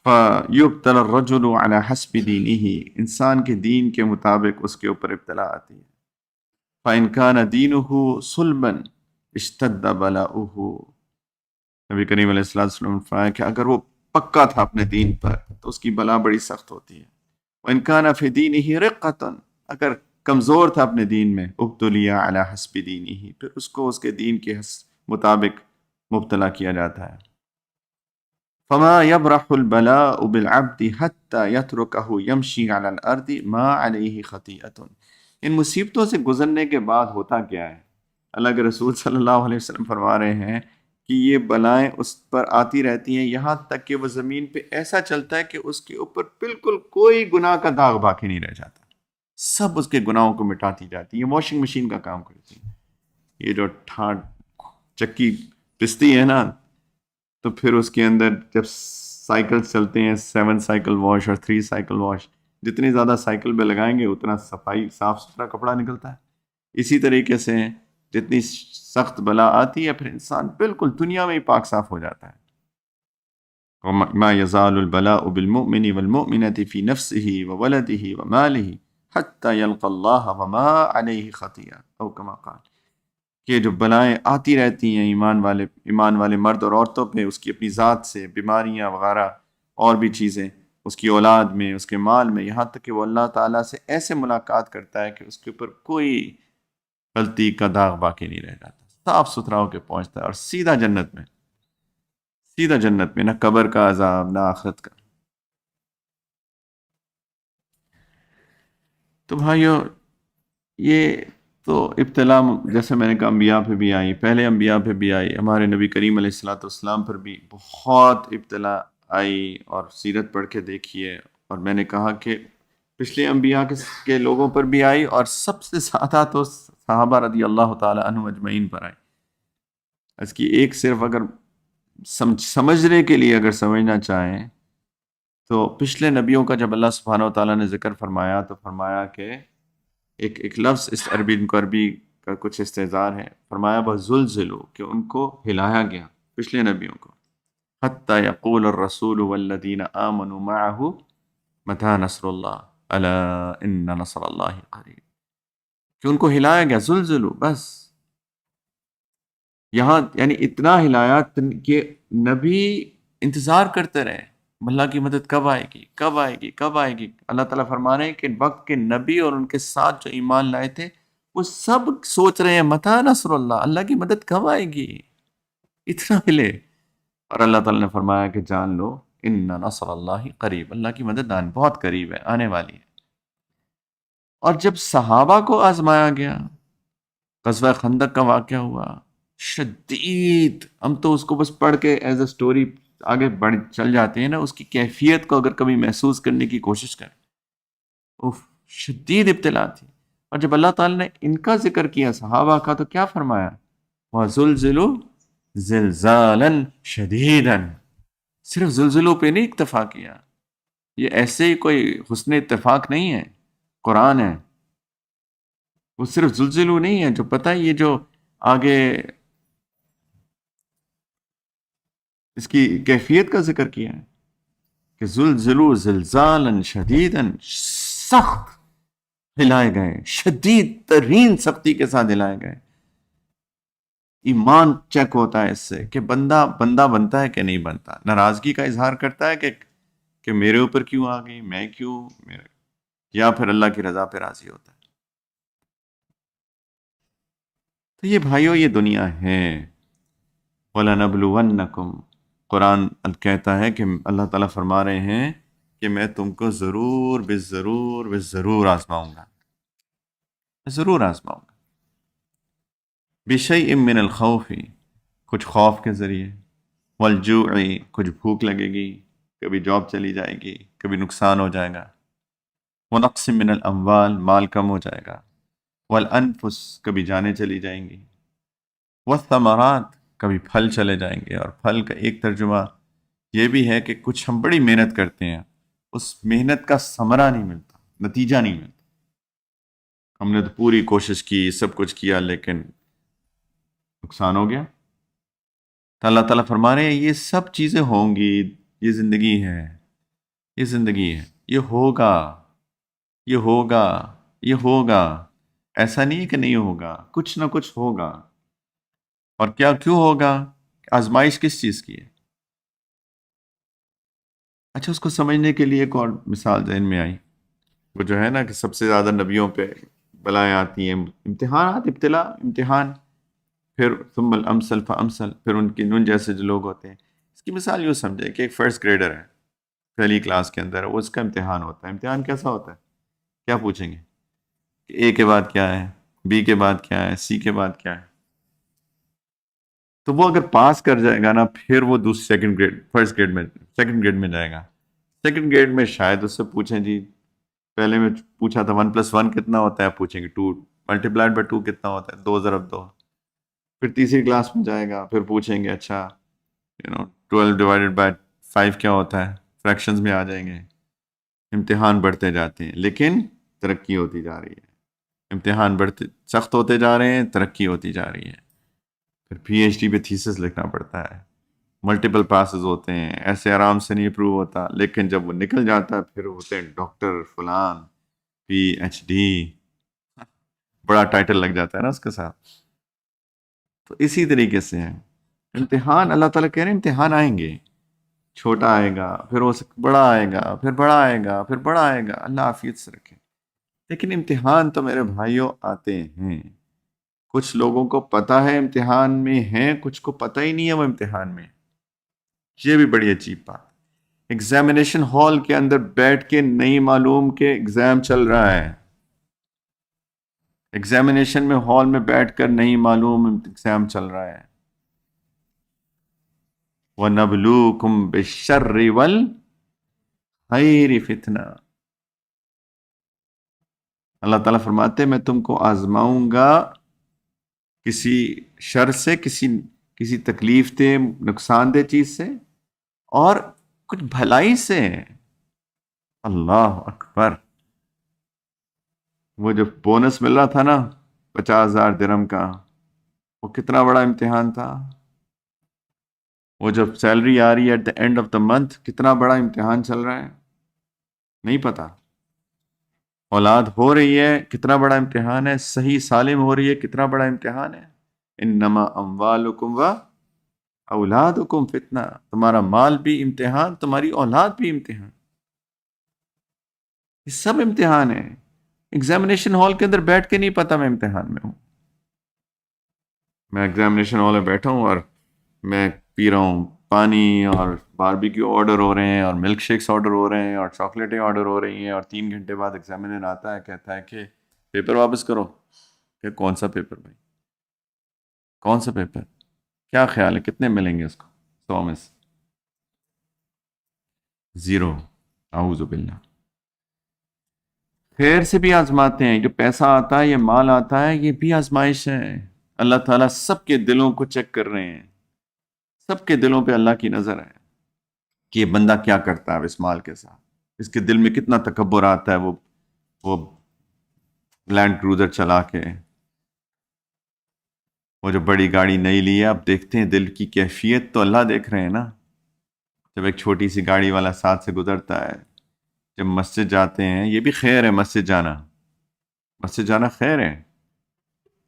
فَيُبْتَلَى الرَّجُلُ عَلَى حَسْبِ دِينِهِ، انسان کے دین کے مطابق اس کے اوپر ابتلا آتی ہے. فَإِنْ كَانَ دِينُهُ صُلْبًا اشْتَدَّ بَلَاؤُهُ، نبی کریم علیہ السلام نے فرمایا کہ اگر وہ پکا تھا اپنے دین پر تو اس کی بلا بڑی سخت ہوتی ہے. وَإِنْ كَانَ فِي دِينِهِ رِقَّةٌ، اگر کمزور تھا اپنے دین میں، ابتلي علی حسب دینہ، پھر اس کو اس کے دین کے مطابق مبتلا کیا جاتا ہے. فما يبرح البلاء بالعبد حتى يتركه يمشي على الارض ما عليه خطيئة. ان مصیبتوں سے گزرنے کے بعد ہوتا کیا ہے؟ اللہ کے رسول صلی اللہ علیہ وسلم فرما رہے ہیں کہ یہ بلائیں اس پر آتی رہتی ہیں یہاں تک کہ وہ زمین پہ ایسا چلتا ہے کہ اس کے اوپر بالکل کوئی گناہ کا داغ باقی نہیں رہ جاتا، سب اس کے گناہوں کو مٹاتی جاتی ہے. یہ واشنگ مشین کا کام کرتی ہے. یہ جو چکی پستی ہے نا، تو پھر اس کے اندر جب سائیکل چلتے ہیں، 7 سائیکل واش اور 3 سائیکل واش، جتنی زیادہ سائیکل پہ لگائیں گے اتنا صاف ستھرا کپڑا نکلتا ہے. اسی طریقے سے جتنی سخت بلا آتی ہے پھر انسان بالکل دنیا میں ہی پاک صاف ہو جاتا ہے. ما يزال البلاء بالمؤمن والمؤمنة في نفسه وولده وماله حتى يلقى الله وما عليه خطيئة، او كما قال، کہ جو بلائیں آتی رہتی ہیں ایمان والے مرد اور عورتوں پہ، اس کی اپنی ذات سے، بیماریاں وغیرہ اور بھی چیزیں، اس کی اولاد میں، اس کے مال میں، یہاں تک کہ وہ اللہ تعالیٰ سے ایسے ملاقات کرتا ہے کہ اس کے اوپر کوئی غلطی کا داغ باقی نہیں رہ جاتا، صاف ستھرا ہو کے پہنچتا ہے اور سیدھا جنت میں، سیدھا جنت میں، نہ قبر کا عذاب نہ آخرت کا۔ تو بھائیو، یہ تو ابتلا جیسے میں نے کہا انبیاء پہ بھی آئی، پہلے انبیاء پہ بھی آئی، ہمارے نبی کریم علیہ الصلوۃ والسلام پر بھی بہت ابتلا آئی، اور سیرت پڑھ کے دیکھیے۔ اور میں نے کہا کہ پچھلے انبیاء کے لوگوں پر بھی آئی، اور سب سے زیادہ تو صحابہ رضی اللہ تعالی عنہم اجمعین پر آئی۔ اس کی ایک صرف اگر سمجھنے کے لیے اگر سمجھنا چاہیں تو پچھلے نبیوں کا جب اللہ سبحانہ و تعالیٰ نے ذکر فرمایا تو فرمایا کہ ایک لفظ اس عربی کا کچھ استعار ہے، فرمایا بزلزلوا، کہ ان کو ہلایا گیا پچھلے نبیوں کو، حتی یقول الرسول والذین آمنوا معه متی نصر اللہ الا ان نصر اللہ قریب، کہ ان کو ہلایا گیا، زلزلوا، بس یہاں یعنی اتنا ہلایا کہ نبی انتظار کرتے رہے اللہ کی مدد کب آئے گی، کب آئے گی، کب آئے گی۔ اللہ تعالیٰ فرما رہے ہیں کہ وقت کے نبی اور ان کے ساتھ جو ایمان لائے تھے وہ سب سوچ رہے ہیں متی نصر اللہ، اللہ کی مدد کب آئے گی، اتنا ہلے۔ اور اللہ تعالیٰ نے فرمایا کہ جان لو ان نصر اللہ قریب، اللہ کی مدد بہت قریب ہے، آنے والی ہے۔ اور جب صحابہ کو آزمایا گیا، غزوہ خندق کا واقعہ ہوا، شدید، ہم تو اس کو بس پڑھ کے ایز اے سٹوری آگے بڑھ چل جاتے ہیں نا، اس کی کیفیت کو اگر کبھی محسوس کرنے کی کوشش کریں، اوف، شدید ابتلا تھی۔ اور جب اللہ تعالیٰ نے ان کا ذکر کیا صحابہ کا تو کیا فرمایا، وَزُلْزِلُوا زِلْزَالًا شَدِيدًا، صرف زلزلوں پہ نہیں اکتفا کیا، یہ ایسے ہی کوئی حسن اتفاق نہیں ہے، قرآن ہے، وہ صرف زلزلوں نہیں ہے، جو پتہ ہے یہ جو آگے اس کی کیفیت کا ذکر کیا ہے کہ زلزلوا زلزالا شدیدا، سخت ہلائے گئے، شدید ترین سختی کے ساتھ ہلائے گئے۔ ایمان چیک ہوتا ہے اس سے کہ بندہ بنتا ہے کہ نہیں بنتا، ناراضگی کا اظہار کرتا ہے کہ میرے اوپر کیوں آ گئی، میں کیوں، یا پھر اللہ کی رضا پہ راضی ہوتا ہے۔ تو یہ بھائیو، یہ دنیا ہے۔ وَلَنَبْلُوَنَّكُمْ، قرآن کہتا ہے کہ اللہ تعالیٰ فرما رہے ہیں کہ میں تم کو ضرور ضرور آزماؤں گا، ضرور آزماؤں گا، بِشَيْءٍ مِّنَ الْخَوْفِ، کچھ خوف کے ذریعے، وَالْجُوعِ، کچھ بھوک لگے گی، کبھی جاب چلی جائے گی، کبھی نقصان ہو جائے گا، وَنَقْصٍ مِّنَ الْأَمْوَالِ، مال کم ہو جائے گا، وَالْأَنفُسِ، کبھی جانیں چلی جائیں گی، والثمرات، کبھی پھل چلے جائیں گے۔ اور پھل کا ایک ترجمہ یہ بھی ہے کہ کچھ ہم بڑی محنت کرتے ہیں، اس محنت کا ثمرہ نہیں ملتا، نتیجہ نہیں ملتا، ہم نے تو پوری کوشش کی، سب کچھ کیا، لیکن نقصان ہو گیا۔ تو اللہ تعالیٰ فرما رہے ہیں یہ سب چیزیں ہوں گی، یہ زندگی ہے، یہ زندگی ہے، یہ ہوگا، یہ ہوگا، یہ ہوگا، ایسا نہیں ہے کہ نہیں ہوگا، کچھ نہ کچھ ہوگا۔ اور کیوں ہوگا؟ آزمائش کس چیز کی ہے؟ اچھا، اس کو سمجھنے کے لیے ایک اور مثال ذہن میں آئی، وہ جو ہے نا کہ سب سے زیادہ نبیوں پہ بلائیں آتی ہیں، امتحانات، ابتلا، امتحان، پھر ثم الامثل فامثل، پھر ان جیسے جو لوگ ہوتے ہیں۔ اس کی مثال یوں سمجھے کہ ایک فرسٹ گریڈر ہے، پہلی کلاس کے اندر ہے، وہ اس کا امتحان ہوتا ہے۔ امتحان کیسا ہوتا ہے؟ کیا پوچھیں گے کہ اے کے بعد کیا ہے، بی کے بعد کیا ہے، سی کے بعد کیا ہے؟ تو وہ اگر پاس کر جائے گا نا، پھر وہ فرسٹ گریڈ میں، سیکنڈ گریڈ میں جائے گا۔ سیکنڈ گریڈ میں شاید اس سے پوچھیں جی، پہلے میں پوچھا تھا 1+1 کتنا ہوتا ہے، پوچھیں گے 2 ملٹیپلائڈ بائی 2 کتنا ہوتا ہے، 2 ضرب 2۔ پھر تیسری کلاس میں جائے گا، پھر پوچھیں گے اچھا 12 ڈیوائڈیڈ بائی 5 کیا ہوتا ہے، فریکشنز میں آ جائیں گے۔ امتحان بڑھتے جاتے ہیں لیکن ترقی ہوتی جا رہی ہے، امتحان بڑھتے سخت ہوتے جا رہے ہیں، ترقی ہوتی جا رہی ہے۔ پھر پی ایچ ڈی پہ تھیسس لکھنا پڑتا ہے، ملٹیپل پاسز ہوتے ہیں، ایسے آرام سے نہیں اپروو ہوتا، لیکن جب وہ نکل جاتا ہے پھر ہوتے ہیں ڈاکٹر فلان، پی ایچ ڈی، بڑا ٹائٹل لگ جاتا ہے نا اس کے ساتھ۔ تو اسی طریقے سے ہے امتحان. اللہ تعالیٰ کہہ رہے ہیں امتحان آئیں گے، چھوٹا آئے گا، پھر بڑا آئے گا، پھر بڑا آئے گا، پھر بڑا آئے گا، اللہ عافیت سے رکھے. لیکن امتحان تو میرے بھائیوں آتے ہیں. کچھ لوگوں کو پتہ ہے امتحان میں ہیں، کچھ کو پتہ ہی نہیں ہے وہ امتحان میں. یہ بھی بڑی عجیب بات. ایگزامینیشن ہال کے اندر بیٹھ کے نہیں معلوم کہ ایگزام چل رہا ہے. ایگزامینیشن میں ہال میں بیٹھ کر نہیں معلوم ایگزام چل رہا ہے. وَنَبْلُوكُمْ بِالشَّرِّ وَالْخَيْرِ فِتْنَةً. اللہ تعالیٰ فرماتے ہیں میں تم کو آزماؤں گا کسی شر سے، کسی تکلیف دہ نقصان دہ چیز سے، اور کچھ بھلائی سے. اللہ اکبر. وہ جو بونس مل رہا تھا نا 50,000 درہم کا، وہ کتنا بڑا امتحان تھا. وہ جب سیلری آ رہی ہے at the end of the month, کتنا بڑا امتحان چل رہا ہے نہیں پتا. اولاد ہو رہی ہے، کتنا بڑا امتحان ہے. صحیح سالم ہو رہی ہے، کتنا بڑا امتحان ہے. انما اموالکم و اولادکم فتنہ. تمہارا مال بھی امتحان، تمہاری اولاد بھی امتحان. یہ سب امتحان ہے. ایگزامینیشن ہال کے اندر بیٹھ کے نہیں پتا میں امتحان میں ہوں. میں ایگزامینیشن ہال میں بیٹھا ہوں اور میں پی رہا ہوں پانی، اور باربیکیو آرڈر ہو رہے ہیں، اور ملک شیکس آرڈر ہو رہے ہیں، اور چاکلیٹیں آرڈر ہو رہی ہیں، اور 3 گھنٹے بعد ایگزامینر آتا ہے، کہتا ہے کہ پیپر واپس کرو. کہ کون سا پیپر بھائی، کون سا پیپر؟ کیا خیال ہے کتنے ملیں گے اس کو؟ 100 میں سے 0. اعوذ باللہ. خیر سے بھی آزماتے ہیں. جو پیسہ آتا ہے، یہ مال آتا ہے، یہ بھی آزمائش ہے. اللہ تعالیٰ سب کے دلوں کو چیک کر رہے ہیں. سب کے دلوں پہ اللہ کی نظر ہے کہ یہ بندہ کیا کرتا ہے اس مال کے ساتھ. اس کے دل میں کتنا تکبر آتا ہے. وہ لینڈ کروزر چلا کے، وہ جو بڑی گاڑی نہیں لی ہے، اب دیکھتے ہیں دل کی کیفیت تو اللہ دیکھ رہے ہیں نا. جب ایک چھوٹی سی گاڑی والا ساتھ سے گزرتا ہے، جب مسجد جاتے ہیں، یہ بھی خیر ہے مسجد جانا. مسجد جانا خیر ہے.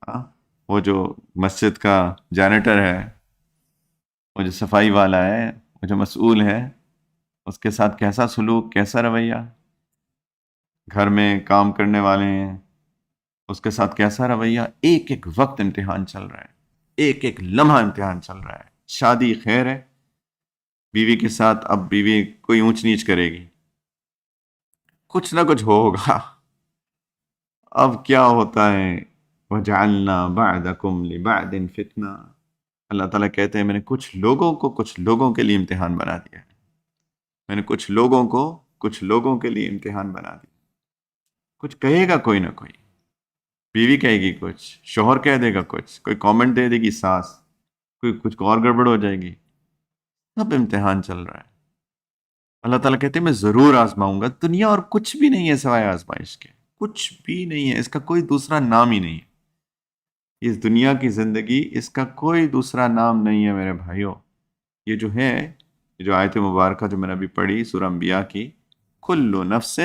ہاں، وہ جو مسجد کا جانیٹر ہے، وہ جو صفائی والا ہے، وہ جو مسئول ہے، اس کے ساتھ کیسا سلوک، کیسا رویہ. گھر میں کام کرنے والے ہیں، اس کے ساتھ کیسا رویہ. ایک ایک وقت امتحان چل رہا ہے، ایک ایک لمحہ امتحان چل رہا ہے. شادی خیر ہے، بیوی کے ساتھ اب بیوی کوئی اونچ نیچ کرے گی، کچھ نہ کچھ ہوگا. اب کیا ہوتا ہے، وَجَعَلْنَا بَعْدَكُمْ لِبَعْدٍ فِتْنَةً. اللہ تعالیٰ کہتے ہیں میں نے کچھ لوگوں کے لیے امتحان بنا دیا ہے. میں نے کچھ لوگوں کے لیے امتحان بنا دیا. کچھ کہے گا کوئی نہ کوئی. بیوی کہے گی کچھ، شوہر کہہ دے گا کچھ، کوئی کامنٹ دے دے گی ساس، کوئی کچھ اور گڑبڑ ہو جائے گی. سب امتحان چل رہا ہے. اللہ تعالیٰ کہتے ہیں میں ضرور آزماؤں گا. دنیا اور کچھ بھی نہیں ہے سوائے آزمائش کے. کچھ بھی نہیں ہے، اس کا کوئی دوسرا نام ہی نہیں ہے. اس دنیا کی زندگی، اس کا کوئی دوسرا نام نہیں ہے میرے بھائیوں. یہ جو ہے، یہ جو آیت مبارکہ جو میں نے ابھی پڑھی سورہ انبیاء کی، کل نفس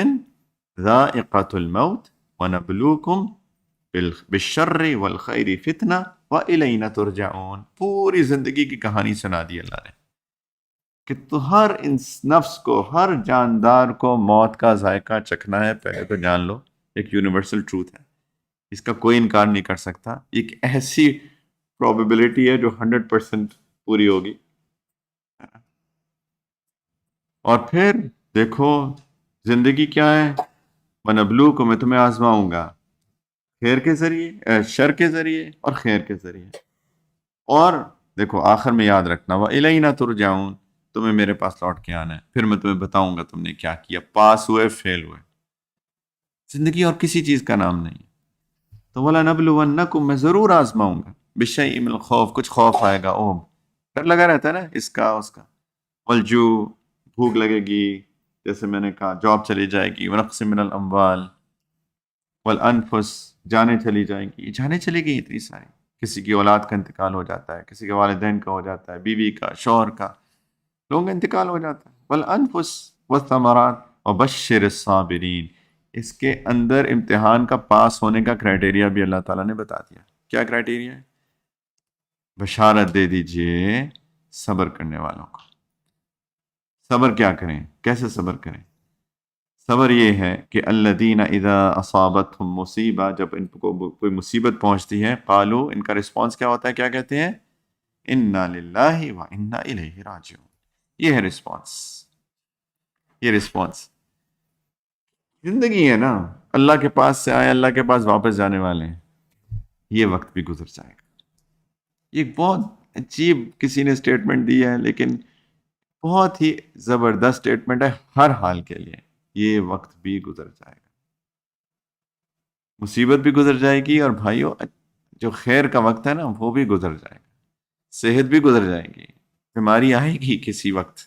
ذائقۃ الموت ونبلوکم بالشر والخیر فتنہ والینا ترجعون. پوری زندگی کی کہانی سنا دی اللہ نے کہ تو ہر نفس کو، ہر جاندار کو موت کا ذائقہ چکھنا ہے. پہلے تو جان لو ایک یونیورسل ٹروتھ ہے، اس کا کوئی انکار نہیں کر سکتا. ایک ایسی پروبیبلٹی ہے جو 100% پوری ہوگی. اور پھر دیکھو زندگی کیا ہے، وَنَبْلُوكُمْ کو میں تمہیں آزماؤں گا، خیر کے ذریعے، شر کے ذریعے اور خیر کے ذریعے. اور دیکھو آخر میں یاد رکھنا، وَإِلَيْنَا تُرْجَعُونَ. تمہیں میرے پاس لوٹ کے آنا ہے، پھر میں تمہیں بتاؤں گا تم نے کیا کیا، پاس ہوئے فیل ہوئے. زندگی اور کسی چیز کا نام نہیں. تو وَلَنَبْلُوَنَّكُمْ، میں ضرور آزماؤں گا. بِالشَّيْءِ مِنَ الْخَوْفِ، کچھ خوف آئے گا، ڈر لگا رہتا ہے نا اس کا اس کا. والجوع، بھوک لگے گی، جیسے میں نے کہا جاب چلی جائے گی. ونقص من الاموال والانفس، جانیں چلی جائیں گی، جانیں چلی گئی اتنی ساری. کسی کی اولاد کا انتقال ہو جاتا ہے، کسی کے والدین کا ہو جاتا ہے، بیوی کا، شوہر کا، لوگوں کا انتقال ہو جاتا ہے. والانفس والثمرات وبشر الصابرین. اس کے اندر امتحان کا پاس ہونے کا کرائٹیریا بھی اللہ تعالیٰ نے بتا دیا. کیا کرائٹیریا ہے؟ بشارت دے دیجئے صبر کرنے والوں کو۔ صبر کیا کریں، کیسے صبر کریں؟ صبر یہ ہے کہ الذین اذا اصابتہم مصیبہ، جب ان کو کوئی مصیبت پہنچتی ہے، قالو، ان کا رسپانس کیا ہوتا ہے، کیا کہتے ہیں؟ انا للہ و انا الیہ راجعون۔ یہ ہے رسپانس، یہ رسپانس زندگی ہے نا، اللہ کے پاس سے آئے، اللہ کے پاس واپس جانے والے ہیں، یہ وقت بھی گزر جائے گا۔ یہ بہت عجیب کسی نے اسٹیٹمنٹ دی ہے، لیکن بہت ہی زبردست اسٹیٹمنٹ ہے ہر حال کے لیے۔ یہ وقت بھی گزر جائے گا، مصیبت بھی گزر جائے گی، اور بھائیو جو خیر کا وقت ہے نا وہ بھی گزر جائے گا، صحت بھی گزر جائے گی، بیماری آئے گی کسی وقت،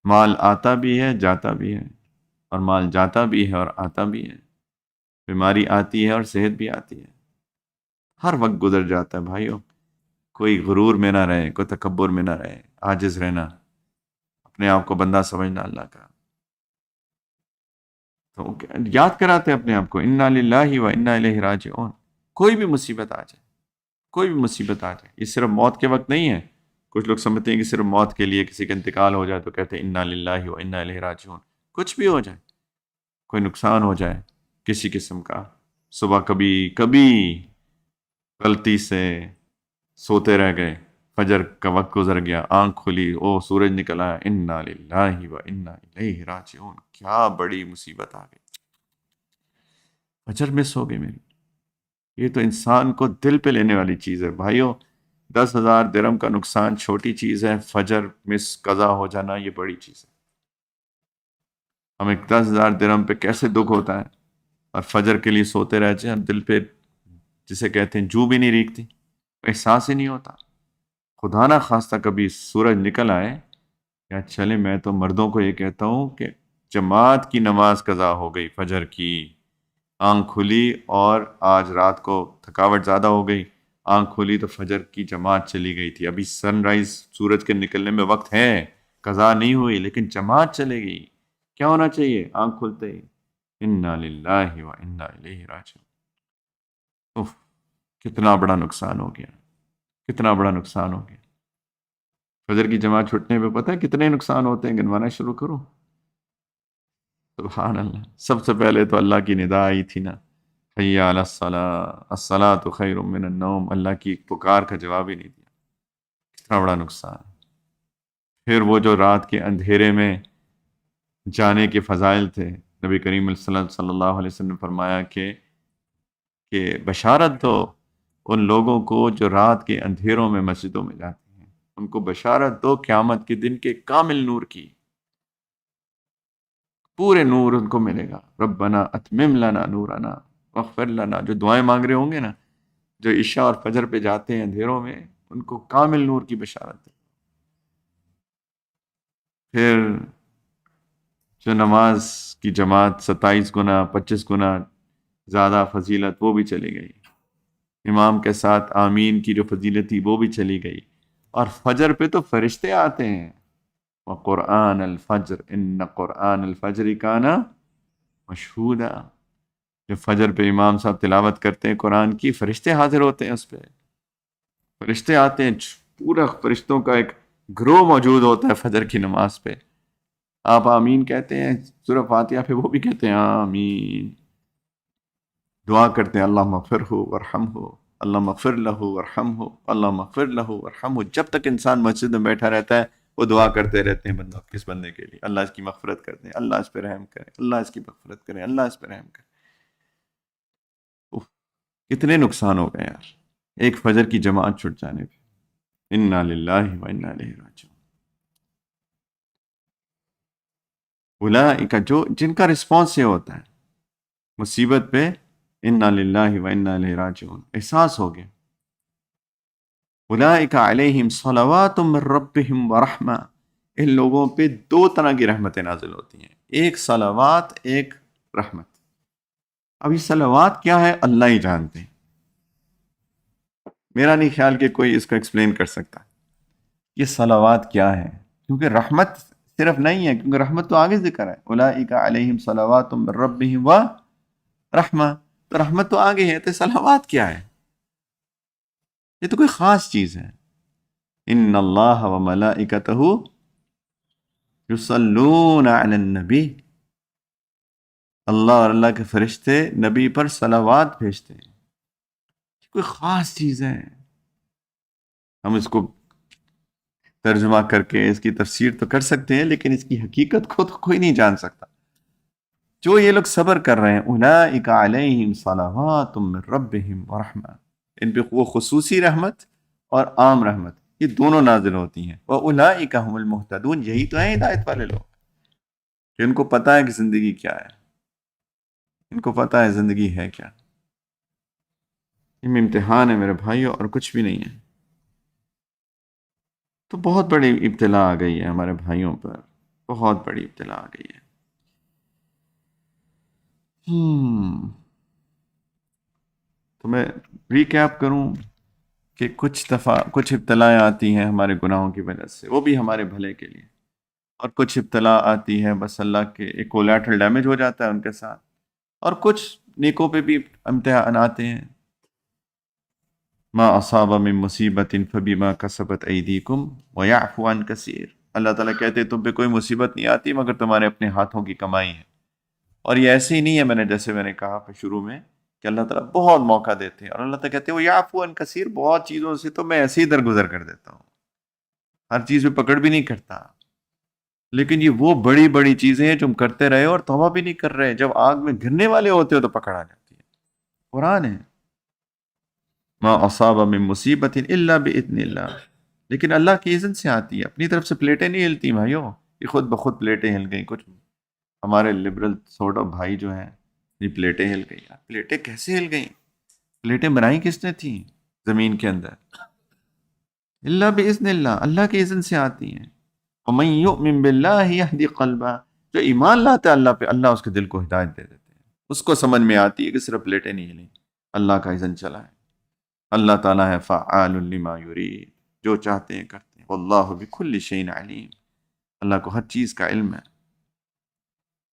مال آتا بھی ہے جاتا بھی ہے، اور مال جاتا بھی ہے اور آتا بھی ہے، بیماری آتی ہے اور صحت بھی آتی ہے، ہر وقت گزر جاتا ہے بھائیو۔ کوئی غرور میں نہ رہے، کوئی تکبر میں نہ رہے، عاجز رہنا، اپنے آپ کو بندہ سمجھنا اللہ کا۔ تو یاد کراتے اپنے آپ کو انا للہ و انا الیہ راجعون۔ کوئی بھی مصیبت آ جائے، کوئی بھی مصیبت آ جائے، یہ صرف موت کے وقت نہیں ہے۔ کچھ لوگ سمجھتے ہیں کہ صرف موت کے لیے، کسی کا انتقال ہو جائے تو کہتے ہیں انا للہ و انا الیہ راجعون۔ کچھ بھی ہو جائے، کوئی نقصان ہو جائے کسی قسم کا، صبح کبھی کبھی غلطی سے سوتے رہ گئے، فجر کا وقت گزر گیا، آنکھ کھلی، او سورج نکل آیا، انا للہ و انا الیہ راجعون، کیا بڑی مصیبت آ گئی، فجر مس ہو گئی میری۔ یہ تو انسان کو دل پہ لینے والی چیز ہے بھائیو۔ 10,000 درہم کا نقصان چھوٹی چیز ہے، فجر مس قضا ہو جانا یہ بڑی چیز ہے۔ ہمیں 10,000 درہم پہ کیسے دکھ ہوتا ہے، اور فجر کے لیے سوتے رہ جائیں، دل پہ جسے کہتے ہیں جو بھی نہیں ریکھتی، احساس ہی نہیں ہوتا۔ خدا نہ خواستہ کبھی سورج نکل آئے، یا چلے، میں تو مردوں کو یہ کہتا ہوں کہ جماعت کی نماز قضا ہو گئی، فجر کی آنکھ کھلی، اور آج رات کو تھکاوٹ زیادہ ہو گئی، آنکھ کھلی تو فجر کی جماعت چلی گئی تھی، ابھی سن رائز سورج کے نکلنے میں وقت ہے، قضا نہیں ہوئی، لیکن جماعت چلے گئی۔ کیا ہونا چاہیے آنکھ کھلتے ہی؟ انا للہ و انا الیہ راجعون۔ اف، کتنا بڑا نقصان ہو گیا، کتنا بڑا نقصان ہو گیا۔ فجر کی جماعت چھٹنے پہ پتہ ہے کتنے نقصان ہوتے ہیں، گنوانا شروع کرو۔ سبحان اللہ، سب سے پہلے تو اللہ کی ندا آئی تھی نا، حی علی الصلاۃ، الصلاۃ خیر من النوم، اللہ کی پکار کا جواب ہی نہیں دیا، کتنا بڑا نقصان۔ پھر وہ جو رات کے اندھیرے میں جانے کے فضائل تھے، نبی کریم صلی اللہ علیہ وسلم نے فرمایا کہ بشارت دو ان لوگوں کو جو رات کے اندھیروں میں مسجدوں میں جاتے ہیں، ان کو بشارت دو قیامت کے دن کے کامل نور کی، پورے نور ان کو ملے گا۔ ربنا اتمم لنا نورنا واغفر لنا، جو دعائیں مانگ رہے ہوں گے نا، جو عشاء اور فجر پہ جاتے ہیں اندھیروں میں، ان کو کامل نور کی بشارت ہے۔ پھر جو نماز کی جماعت 27 گنا 25 گنا زیادہ فضیلت، وہ بھی چلی گئی، امام کے ساتھ آمین کی جو فضیلت تھی وہ بھی چلی گئی۔ اور فجر پہ تو فرشتے آتے ہیں، وقرآن الفجر ان قرآن الفجر کان مشہودا، جو فجر پہ امام صاحب تلاوت کرتے ہیں قرآن کی، فرشتے حاضر ہوتے ہیں اس پہ، فرشتے آتے ہیں، پورا فرشتوں کا ایک گروہ موجود ہوتا ہے فجر کی نماز پہ۔ آپ آمین کہتے ہیں سورہ فاتحہ پہ، وہ بھی کہتے ہیں آمین، دعا کرتے ہیں اللہ مغفر ہو ورحم ہو، اللہ مغفر لہو ورحم ہو، اللہ مغفر لہو ورحم ہو۔ جب تک انسان مسجد میں بیٹھا رہتا ہے وہ دعا کرتے رہتے ہیں بندہ، کس بندے کے لیے؟ اللہ اس کی مغفرت کر دیں، اللہ اس پہ رحم کرے، اللہ اس کی مغفرت کرے، اللہ اس پہ رحم کرے۔ اوہ، کتنے نقصان ہو گئے یار ایک فجر کی جماعت چھٹ جانے پہ۔ انا للہ و انا الیہ راجعون۔ اولئک، جو جن کا رسپانس یہ ہوتا ہے مصیبت پہ، انا للہ و انا الیہ راجعون، احساس ہو گیا۔ اولئک علیہم صلوات من ربہم ورحمہ، ان لوگوں پہ 2 طرح کی رحمتیں نازل ہوتی ہیں، ایک صلوات، ایک رحمت۔ اب یہ صلوات کیا ہے اللہ ہی جانتے ہیں، میرا نہیں خیال کہ کوئی اس کو ایکسپلین کر سکتا یہ صلوات کیا ہے، کیونکہ رحمت صرف نہیں ہے، کیونکہ رحمت تو آگے ذکر ہے، اولئک علیہم صلوات من ربہم ورحمہ، تو رحمت تو آگے ہے، تو صلوات کیا ہے؟ یہ تو کوئی خاص چیز ہے. ان اللہ و ملائکتہ یصلون علی النبی، اللہ اور اللہ کے فرشتے نبی پر صلوات بھیجتے ہیں. یہ کوئی خاص چیز ہے. ہم اس کو ترجمہ کر کے اس کی تفسیر تو کر سکتے ہیں، لیکن اس کی حقیقت کو تو کوئی نہیں جان سکتا. جو یہ لوگ صبر کر رہے ہیں، اولئک علیہم صلوات من ربہم ورحمہ، ان پہ وہ خصوصی رحمت اور عام رحمت یہ دونوں نازل ہوتی ہیں. واولئک هم المہتدون، یہی تو ہیں ہدایت والے لوگ کہ ان کو پتہ ہے کہ زندگی کیا ہے، ان کو پتہ ہے زندگی ہے کیا. یہ امتحان ہے میرے بھائیوں، اور کچھ بھی نہیں ہے. تو بہت بڑی ابتلا آ گئی ہے ہمارے بھائیوں پر، بہت بڑی ابتلا آ گئی ہے. تو میں ریکیپ کروں کہ کچھ ابتلائیں آتی ہیں ہمارے گناہوں کی وجہ سے، وہ بھی ہمارے بھلے کے لیے، اور کچھ ابتلا آتی ہے بس اللہ کے ایک کولیٹرل ڈیمیج ہو جاتا ہے ان کے ساتھ، اور کچھ نیکوں پہ بھی امتحان آتے ہیں. ما اصاب من مصیبت فبما کسبت ایدیکم ویعفو عن کثیر. اللہ تعالیٰ کہتے ہیں تم پہ کوئی مصیبت نہیں آتی مگر تمہارے اپنے ہاتھوں کی کمائی ہے. اور یہ ایسے ہی نہیں ہے، جیسے میں نے کہا شروع میں کہ اللہ تعالیٰ بہت موقع دیتے ہیں، اور اللہ تعالیٰ کہتے ہیں ویعفو عن کثیر، بہت چیزوں سے تو میں ایسے ہی درگزر کر دیتا ہوں، ہر چیز پہ پکڑ بھی نہیں کرتا. لیکن یہ وہ بڑی بڑی چیزیں ہیں جو ہم کرتے رہے اور توبہ بھی نہیں کر رہے، جب آگ میں گرنے والے ہوتے ہو تو پکڑ آ جاتی ہے. قرآن ہے، ما اصاب من مصیبت الا باذن اللہ، لیکن اللہ کی اذن سے آتی ہے، اپنی طرف سے پلیٹیں نہیں ہلتی بھائیوں. یہ خود بخود پلیٹیں ہل گئیں. کچھ ہمارے لبرل سورٹ آف بھائی جو ہیں، یہ پلیٹیں ہل گئی. پلیٹیں کیسے ہل گئیں؟ پلیٹیں بنائی کس نے تھیں زمین کے اندر؟ اللہ باذن اللہ، اللہ کی اذن سے آتی ہیں. ومن یؤمن باللہ یہدی قلبہ، جو ایمان لاتا ہے اللہ پہ، اللہ اس کے دل کو ہدایت دے دیتے ہیں. اس کو سمجھ میں آتی ہے کہ صرف پلیٹیں نہیں ہلیں، اللہ کا اذن چلا ہے. اللہ تعالیٰ ہے فعال لما یرید، جو چاہتے ہیں کرتے ہیں. واللہ بکل شیء علیم، اللہ کو ہر چیز کا علم ہے.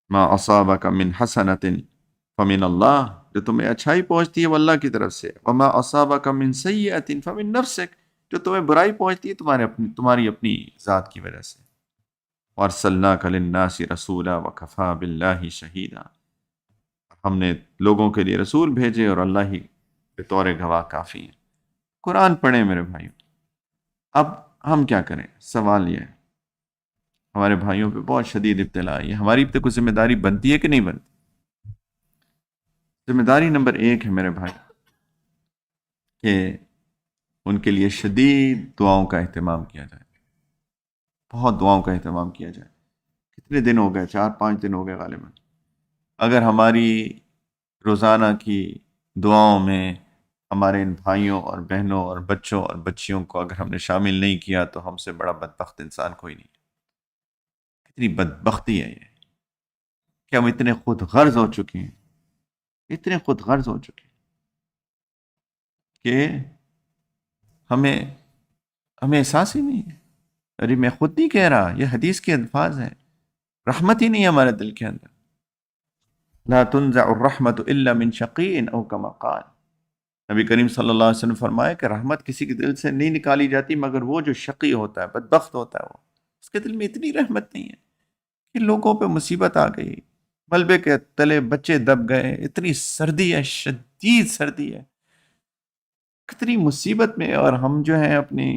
ما اصابک من حسنۃ فمن اللہ، جو تمہیں اچھائی پہنچتی ہے وہ اللہ کی طرف سے. وما اصابک من سیئۃ فمن نفسک، جو تمہیں برائی پہنچتی ہے تمہاری اپنی ذات کی وجہ سے. وارسلناک للناس رسولا وکفی باللہ شہیدا، ہم نے لوگوں کے لیے رسول بھیجے اور اللہ ہی بطور گواہ کافی ہیں. قرآن پڑھیں میرے بھائیوں. اب ہم کیا کریں؟ سوال یہ ہے، ہمارے بھائیوں پہ بہت شدید ابتلا آئی ہے، ہماری پہ کوئی ذمہ داری بنتی ہے کہ نہیں بنتی؟ ذمہ داری نمبر 1 ہے میرے بھائی کہ ان کے لیے شدید دعاؤں کا اہتمام کیا جائے، بہت دعاؤں کا اہتمام کیا جائے. کتنے دن ہو گئے؟ 4-5 دن ہو گئے غالباً. اگر ہماری روزانہ کی دعاؤں میں ہمارے ان بھائیوں اور بہنوں اور بچوں اور بچیوں کو اگر ہم نے شامل نہیں کیا تو ہم سے بڑا بدبخت انسان کوئی نہیں. کتنی بدبختی ہے یہ کہ ہم اتنے خود غرض ہو چکے ہیں، اتنے خود غرض ہو چکے ہیں کہ ہمیں احساس ہی نہیں ہے. ارے میں خود نہیں کہہ رہا، یہ حدیث کے الفاظ ہیں. رحمت ہی نہیں ہے ہمارے دل کے اندر. لا تنزع الرحمت الا من شقی او کما قال، نبی کریم صلی اللہ علیہ وسلم فرمایا کہ رحمت کسی کے دل سے نہیں نکالی جاتی مگر وہ جو شقی ہوتا ہے، بدبخت ہوتا ہے، وہ اس کے دل میں اتنی رحمت نہیں ہے کہ لوگوں پہ مصیبت آ گئی، ملبے کے تلے بچے دب گئے، اتنی سردی ہے، شدید سردی ہے، کتنی مصیبت میں، اور ہم جو ہیں اپنی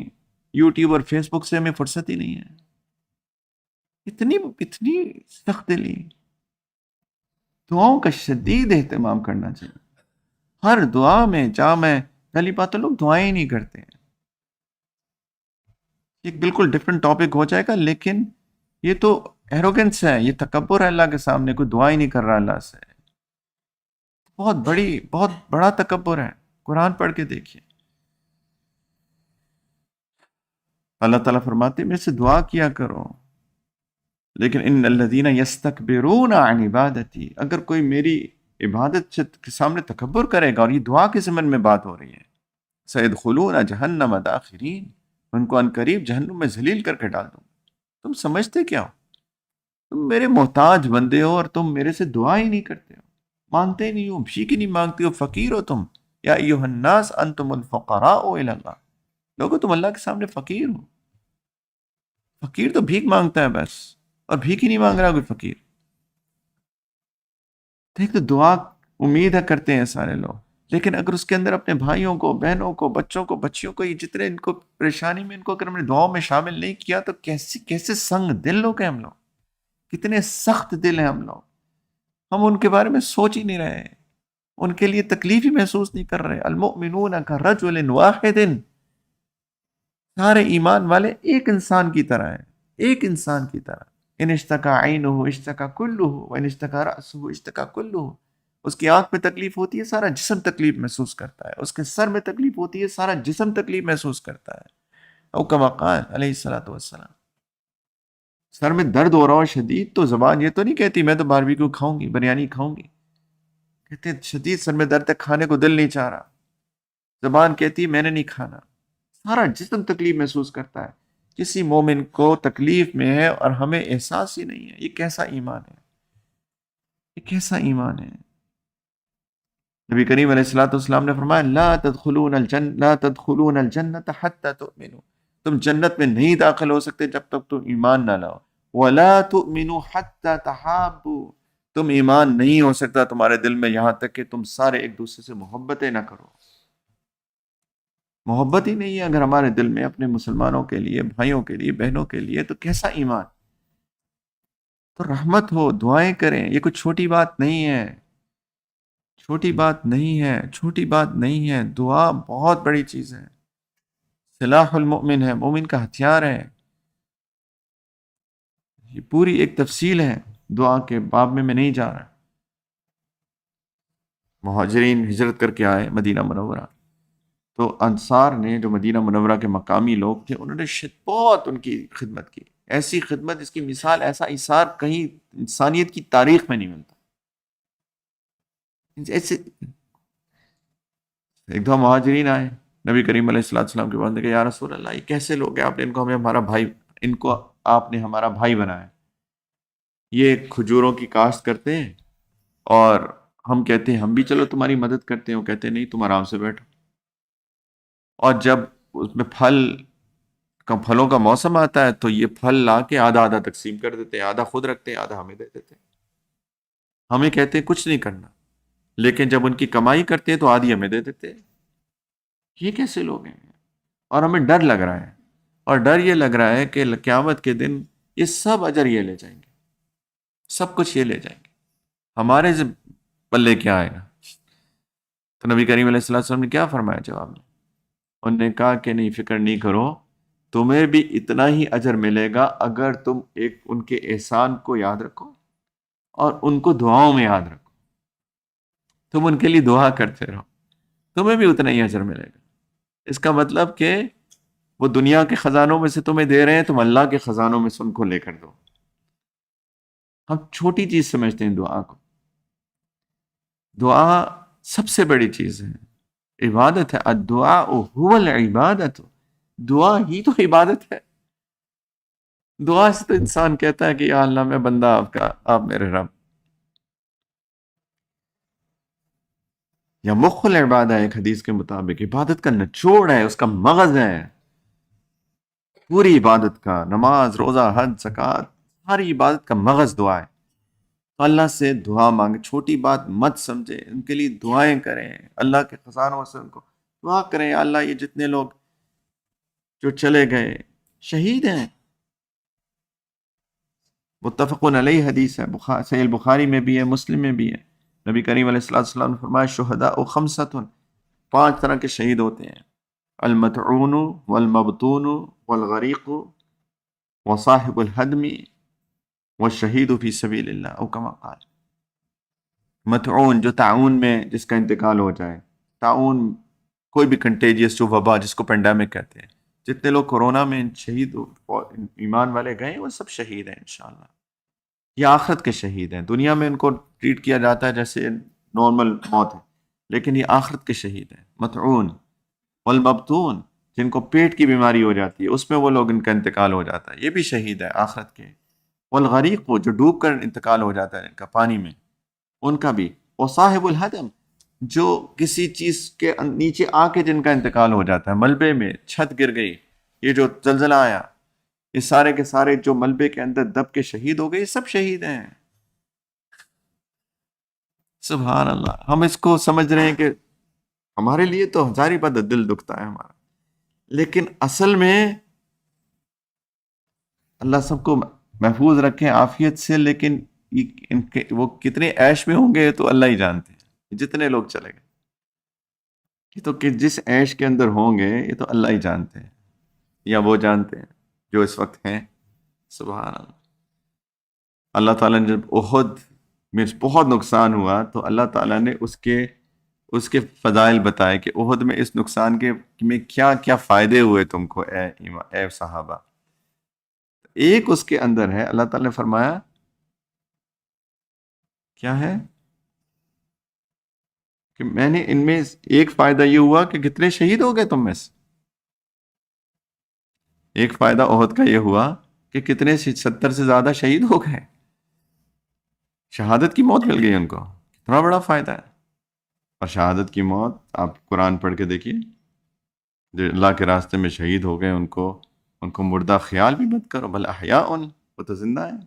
یوٹیوب اور فیس بک سے ہمیں فرصت ہی نہیں ہے. اتنی سخت دلی. دعاؤں کا شدید اہتمام کرنا چاہیے. ہر دعا میں پہلی بات تو لوگ دعائیں ہی نہیں کرتے ہیں. یہ بالکل ڈفرنٹ ٹاپک ہو جائے گا، لیکن یہ تو ایروگنس ہے، یہ تکبر ہے. اللہ کے سامنے کوئی دعا ہی نہیں کر رہا اللہ سے، بہت بڑا تکبر ہے. قرآن پڑھ کے دیکھیے، اللہ تعالیٰ فرماتے ہیں میرے سے دعا کیا کرو، لیکن ان الذین یستکبرون عن عبادتی، اگر کوئی میری عبادت کے سامنے تکبر کرے گا، اور یہ دعا کے ضمن میں بات ہو رہی ہے، سیدخلون جہنم داخرین، ان کو عنقریب جہنم میں ذلیل کر کے ڈال دوں. تم سمجھتے کیا ہو؟ تم میرے محتاج بندے ہو اور تم میرے سے دعا ہی نہیں کرتے ہو. مانگتے نہیں ہو، بھیک ہی نہیں مانگتے ہو، فقیر ہو تم. یا ایھا الناس انتم الفقراء الی اللہ، لوگوں تم اللہ کے سامنے فقیر ہو. فقیر تو بھیک مانگتا ہے بس، اور بھیک ہی نہیں مانگ رہا کوئی فقیر. دیکھ تو دعا امید ہے کرتے ہیں سارے لوگ، لیکن اگر اس کے اندر اپنے بھائیوں کو، بہنوں کو، بچوں کو، بچیوں کو، یہ جتنے ان کو پریشانی میں، ان کو اگر ہم نے دعاؤں میں شامل نہیں کیا تو کیسے سنگ دل لوگ ہیں ہم لوگ، کتنے سخت دل ہیں ہم لوگ. ہم ان کے بارے میں سوچ ہی نہیں رہے، ان کے لیے تکلیف ہی محسوس نہیں کر رہے. المؤمنون کرجل واحد، سارے ایمان والے ایک انسان کی طرح ہیں، ایک انسان کی طرح. ان اشتکا عینہ اشتکا کلہ وان اشتکا رأسہ اشتکا کلہ. اس کی آنکھ میں تکلیف ہوتی ہے، سارا جسم تکلیف محسوس کرتا ہے. اس کے سر میں تکلیف ہوتی ہے، سارا جسم تکلیف محسوس کرتا ہے. او کما قال علیہ الصلوۃ والسلام، سر میں درد ہو رہا ہو شدید تو زبان یہ تو نہیں کہتی میں تو باربیکیو کھاؤں گی، بریانی کھاؤں گی. کہتے ہیں شدید سر میں درد ہے، کھانے کو دل نہیں چاہ رہا، زبان کہتی ہے میں نے نہیں کھانا. سارا جسم تکلیف محسوس کرتا ہے. کسی مومن کو تکلیف میں ہے اور ہمیں احساس ہی نہیں ہے. یہ کیسا ایمان ہے، یہ کیسا ایمان ہے. نبی کریم علیہ الصلوۃ والسلام نے فرمایا لا تدخلون الجنة حتى تؤمنوا، تم جنت میں نہیں داخل ہو سکتے جب تک تم ایمان نہ لاؤ. ولا تؤمنوا حتى تحابوا، تم ایمان نہیں ہو سکتا تمہارے دل میں یہاں تک کہ تم سارے ایک دوسرے سے محبتیں نہ کرو. محبت ہی نہیں ہے اگر ہمارے دل میں اپنے مسلمانوں کے لیے، بھائیوں کے لیے، بہنوں کے لیے، تو کیسا ایمان. تو رحمت ہو، دعائیں کریں. یہ کوئی چھوٹی بات نہیں ہے، چھوٹی بات نہیں ہے، چھوٹی بات نہیں ہے. دعا بہت بڑی چیز ہے، سلاح المؤمن ہے، مومن کا ہتھیار ہے. یہ پوری ایک تفصیل ہے دعا کے باب میں نہیں جا رہا. مہاجرین ہجرت کر کے آئے مدینہ منورہ، تو انصار نے جو مدینہ منورہ کے مقامی لوگ تھے انہوں نے بہت ان کی خدمت کی. ایسی خدمت، اس کی مثال، ایسا ایثار کہیں انسانیت کی تاریخ میں نہیں ملتا. ایسے ایک دو مہاجرین آئے نبی کریم علیہ الصلوۃ والسلام کے پاس، نے کہا یا رسول اللہ یہ کیسے لوگ ہیں، آپ نے ان کو ہمیں ہمارا بھائی، ان کو آپ نے ہمارا بھائی بنایا. یہ کھجوروں کی کاشت کرتے ہیں اور ہم کہتے ہیں ہم بھی چلو تمہاری مدد کرتے ہیں، وہ کہتے ہیں نہیں تم آرام سے بیٹھو. اور جب اس میں پھلوں کا موسم آتا ہے تو یہ پھل لا کے آدھا آدھا تقسیم کر دیتے ہیں، آدھا خود رکھتے ہیں، آدھا ہمیں دے دیتے ہیں. ہمیں کہتے ہیں کچھ نہیں کرنا، لیکن جب ان کی کمائی کرتے ہیں تو آدھی ہمیں دے دیتے ہیں. یہ کیسے لوگ ہیں؟ اور ہمیں ڈر لگ رہا ہے، اور ڈر یہ لگ رہا ہے کہ قیامت کے دن یہ سب اجر یہ لے جائیں گے، سب کچھ یہ لے جائیں گے، ہمارے پلے کیا آئے گا. تو نبی کریم علیہ الصلوۃ والسلام نے کیا فرمایا جواب میں؟ انہوں نے کہا کہ نہیں، فکر نہیں کرو، تمہیں بھی اتنا ہی اجر ملے گا اگر تم ایک ان کے احسان کو یاد رکھو اور ان کو دعاؤں میں یاد رکھو. تم ان کے لیے دعا کرتے رہو، تمہیں بھی اتنا ہی اجر ملے گا. اس کا مطلب کہ وہ دنیا کے خزانوں میں سے تمہیں دے رہے ہیں، تم اللہ کے خزانوں میں سے ان کو لے کر دو. ہم چھوٹی چیز سمجھتے ہیں دعا کو. دعا سب سے بڑی چیز ہے، عبادت ہے. الدعاء هو العبادت، دعا ہی تو عبادت ہے. دعا سے تو انسان کہتا ہے کہ یا اللہ میں بندہ آپ کا، آپ میرے رب. یا مخ العبادہ، ایک حدیث کے مطابق عبادت کا نچوڑ ہے، اس کا مغز ہے. پوری عبادت کا، نماز، روزہ، حج، زکوٰۃ، ساری عبادت کا مغز دعا ہے. تو اللہ سے دعا مانگے، چھوٹی بات مت سمجھے، ان کے لیے دعائیں کریں، اللہ کے خزانوں سے ان کو دعا کریں. یا اللہ یہ جتنے لوگ جو چلے گئے شہید ہیں، متفقن علیہ حدیث ہے، صحیح بخاری میں بھی ہے، مسلم میں بھی ہے. نبی کریم علیہ الصلوۃ والسلام نے فرمایا شہداء خمسۃ، 5 طرح کے شہید ہوتے ہیں: المطعون والمبتون والغریق وصاحب الحدم والشہید فی سبیل اللہ، او کما قال. مطعون جو تعاون میں جس کا انتقال ہو جائے، تعاون کوئی بھی کنٹیجیس جو وبا جس کو پینڈیمک کہتے ہیں، جتنے لوگ کورونا میں شہید ایمان والے گئے وہ سب شہید ہیں انشاءاللہ. یہ آخرت کے شہید ہیں. دنیا میں ان کو ٹریٹ کیا جاتا ہے جیسے نارمل موت ہے، لیکن یہ آخرت کے شہید ہیں. مطعون والمبتون، جن کو پیٹ کی بیماری ہو جاتی ہے اس میں وہ لوگ ان کا انتقال ہو جاتا ہے، یہ بھی شہید ہے آخرت کے. والغریق، جو ڈوب کر انتقال ہو جاتا ہے ان کا پانی میں، ان کا بھی. اور صاحب الحدم، جو کسی چیز کے نیچے آ کے جن کا انتقال ہو جاتا ہے، ملبے میں چھت گر گئی، یہ جو زلزلہ آیا، یہ سارے کے سارے جو ملبے کے اندر دب کے شہید ہو گئے، یہ سب شہید ہیں۔ سبحان اللہ، ہم اس کو سمجھ رہے ہیں کہ ہمارے لیے تو ہزاری بات دل دکھتا ہے ہمارا، لیکن اصل میں اللہ سب کو محفوظ رکھیں عافیت سے، لیکن وہ کتنے عیش میں ہوں گے تو اللہ ہی جانتے ہیں، جتنے لوگ چلے گئے یہ تو کہ جس عیش کے اندر ہوں گے یہ تو اللہ ہی جانتے ہیں، یا وہ جانتے ہیں جو اس وقت ہیں۔ سبحان اللہ۔ اللہ تعالیٰ نے جب احد میں بہت نقصان ہوا تو اللہ تعالیٰ نے اس کے فضائل بتائے کہ احد میں اس نقصان کے میں کیا کیا فائدے ہوئے تم کو، اے صحابہ۔ ایک اس کے اندر ہے، اللہ تعالیٰ نے فرمایا کیا ہے کہ میں نے ان میں ایک فائدہ یہ ہوا کہ کتنے شہید ہو گئے تم میں سے، ایک فائدہ احد کا یہ ہوا کہ کتنے 70 سے زیادہ شہید ہو گئے، شہادت کی موت مل گئی ان کو، کتنا بڑا فائدہ ہے۔ اور شہادت کی موت آپ قرآن پڑھ کے دیکھیے، جو اللہ کے راستے میں شہید ہو گئے ان کو مردہ خیال بھی مت کرو، بل احیاء، وہ تو زندہ ہیں،